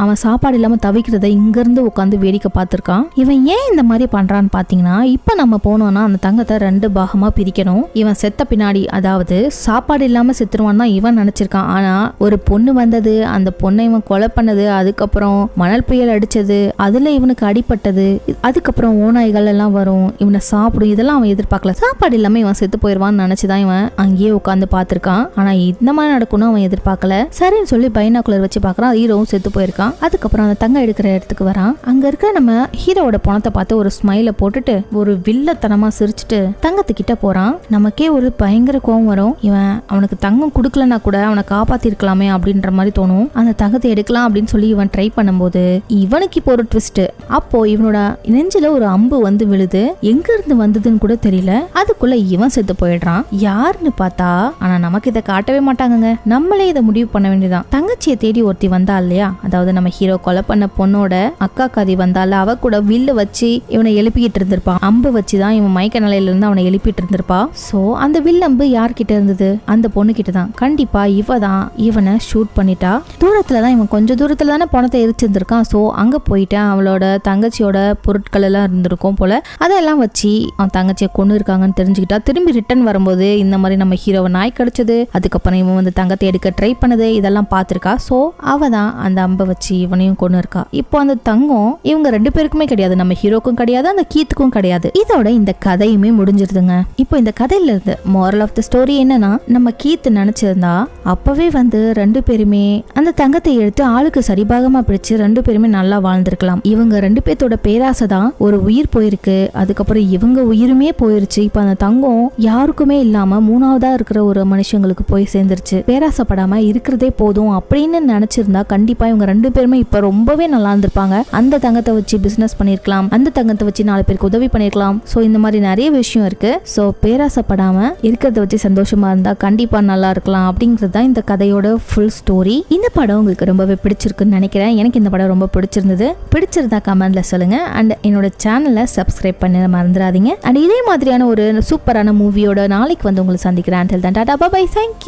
அவன் சாப்பாடு இல்லாம தவிக்கிறத இங்க இருந்து உட்காந்து வேடிக்கை பார்த்திருக்கான். இவன் ஏன் இந்த மாதிரி பண்றான்னு பாத்தீங்கன்னா, இப்ப நம்ம போனோம்னா அந்த தங்கத்தை 2 பாகமா பிரிக்கணும். இவன் செத்த பின்னாடி, அதாவது சாப்பாடு இல்லாம செத்துருவான் தான் இவன் நினைச்சிருக்கான். ஆனா ஒரு பொண்ணு வந்தது, அந்த பொண்ணை இவன் கொலை பண்ணது, அதுக்கப்புறம் மணல் புயல் அடிச்சது, அதுல இவனுக்கு அடிபட்டது, அதுக்கப்புறம் ஓநாய்கள் எல்லாம் வரும், இவனை சாப்பிடும், இதெல்லாம் அவன் எதிர்பார்க்கல. சாப்பாடு இல்லாம இவன் செத்து போயிருவான்னு நினைச்சுதான் இவன் அங்கேயே உட்காந்து பாத்திருக்கான். ஆனா இந்த மாதிரி நடக்கும்னு அவன் எதிர்பார்க்கல. சரின்னு சொல்லி பைனாக்குலர் வச்சு பாக்குறான், ஹீரோவும் செத்து போயிருக்கான். அதுக்கப்புறம் அந்த தங்கம் எடுக்கிற இடத்துக்கு வரான். அங்க இருக்க நம்ம ஹீரோவோட பணத்தை பார்த்து ஒரு ஸ்மைல போட்டுட்டு ஒரு வில்லத்தனமா சிரிச்சுட்டு தங்கத்துக்கிட்ட போறான். நமக்கே ஒரு பயங்கர கோவம் வரும். இவன் அவனுக்கு தங்கம் கொடுக்கலன்னா கூட அவனை காப்பாத்திருக்கலாமே அப்படின்ற மாதிரி தோணும். அந்த தங்கத்தை எடுக்கலாம் அப்படின்னு சொல்லி இவன் ட்ரை பண்ணும்போது இவனுக்கு இப்போ ஒரு ட்விஸ்ட். அப்போ இவனோட நெஞ்சில ஒரு அம்பு வந்து விழுது. எங்க இருந்து வந்ததுன்னு கூட தெரியல. அதுக்குள்ள இவன் செத்து போயிடுறான். யாருன்னு பார்த்தா, ஆனா நமக்கு இதை காட்டவே மாட்டாங்க. நம்மளே இதை முடிவு பண்ண வேண்டியதான். தங்கச்சியை தேடி ஒருத்தி வந்தா இல்லையா, அதாவது நம்ம ஹீரோ கொலை பண்ண பொண்ணோட அக்கா காதி வந்தால, அவ கூட வில்லு வச்சு இவனை எழுப்பிக்கிட்டு இருந்திருப்பான். அம்பு வச்சுதான் இவன் மயக்க நிலையில இருந்து அவனை எழுப்பிட்டு இருந்திருப்பா. சோ அந்த வில்லம்பு யார்கிட்ட இருந்தது? அந்த பொண்ணு கிட்ட தான். கண்டிப்பா இவ தான் இவனை ஷூட் பண்ணிட்டா. தூரத்துலதான் இவன் கொஞ்சம் தூரத்துல தானே பணத்தை எரிச்சிருந்திருக்கான். சோ அங்க போயிட்டு அவளோட தங்கச்சியோட பொருட்கள் எல்லாம் இருந்திருக்கும் போல. அதெல்லாம் வச்சு அவன் தங்கச்சியை கொண்டு இருக்காங்கன்னு தெரிஞ்சுக்கிட்டா. திரும்பி ரிட்டர்ன் வரும்போது இந்த மாதிரி நம்ம ஹீரோவை நாய் கடிச்சது, அதுக்கப்புறம் இவன் வந்து தங்கத்தை எடுக்க ட்ரை பண்ணது, இதெல்லாம் பார்த்திருக்கா. சோ அவ தான் அந்த அம்பை வச்சு இவனையும் கொண்டு இருக்கா. இப்போ அந்த தங்கம் இவங்க 2 பேருக்குமே கிடையாது, நம்ம ஹீரோக்கும் கிடையாது, அந்த கீத்துக்கும் கிடையாது. இதோட இந்த கதையுமே முடிஞ்சிருதுங்க. இப்போ இந்த கதையில இருந்து மோரல் ஆஃப் த ஸ்டோரி என்னன்னா, நம்ம கீத்து நினைச்சிருந்தா அப்பவே வந்து 2 பேருமே அந்த தங்கத்தை எடுத்து ஆளுக்கு சரிபாகமா பிடிச்சு 2 பேருமே நல்லா வாழ்ந்திருக்கலாம். இவங்க 2 பேர்த்தோட பேராசை தான் ஒரு உயிர் போயிருக்கு. அதுக்கப்புறம் இவங்க உயிருமே போயிருச்சு. இப்ப அந்த தங்கம் யாருக்குமே இல்லாம 3ஆவதா இருக்கிற ஒரு மனுஷங்களுக்கு போய் சேர்ந்துருச்சு. பேராசைப்படாம இருக்கிறதே போதும் அப்படின்னு நினைச்சிருந்தா கண்டிப்பா இவங்க 2 பேருமே இப்ப ரொம்பவே நல்லா இருந்திருப்பாங்க. அந்த தங்கத்தை வச்சு பிசினஸ் பண்ணிருக்கலாம், அந்த தங்கத்தை வச்சு 4 பேருக்கு உதவி பண்ணிருக்கலாம். சோ இந்த மாதிரி நிறைய விஷயம் இருக்கு. சோ பேராசைப்படாம இருக்கிறத வச்சு சந்தோஷமா இருந்தா கண்டிப்பா நல்லா இருக்கலாம் அப்படிங்கிறது தான் இந்த கதையோட ஃபுல் ஸ்டோரி. இந்த படம் உங்களுக்கு ரொம்பவே பிடிச்சிருக்குன்னு நினைக்கிறேன். எனக்கு இந்த படம் ரொம்ப பிடிச்சிருந்தது. பிடிச்சிருந்தா கமெண்ட்ல சொல்லுங்க. அண்ட் என்னோட சேனலை சப்ஸ்கிரைப் பண்ண மறந்துடாதீங்க. அண்ட் இதே மாதிரியான ஒரு சூப்பரான மூவியோட நாளைக்கு வந்து உங்களை சந்திக்கிறேன். Until then, Tata, bye bye, thank you.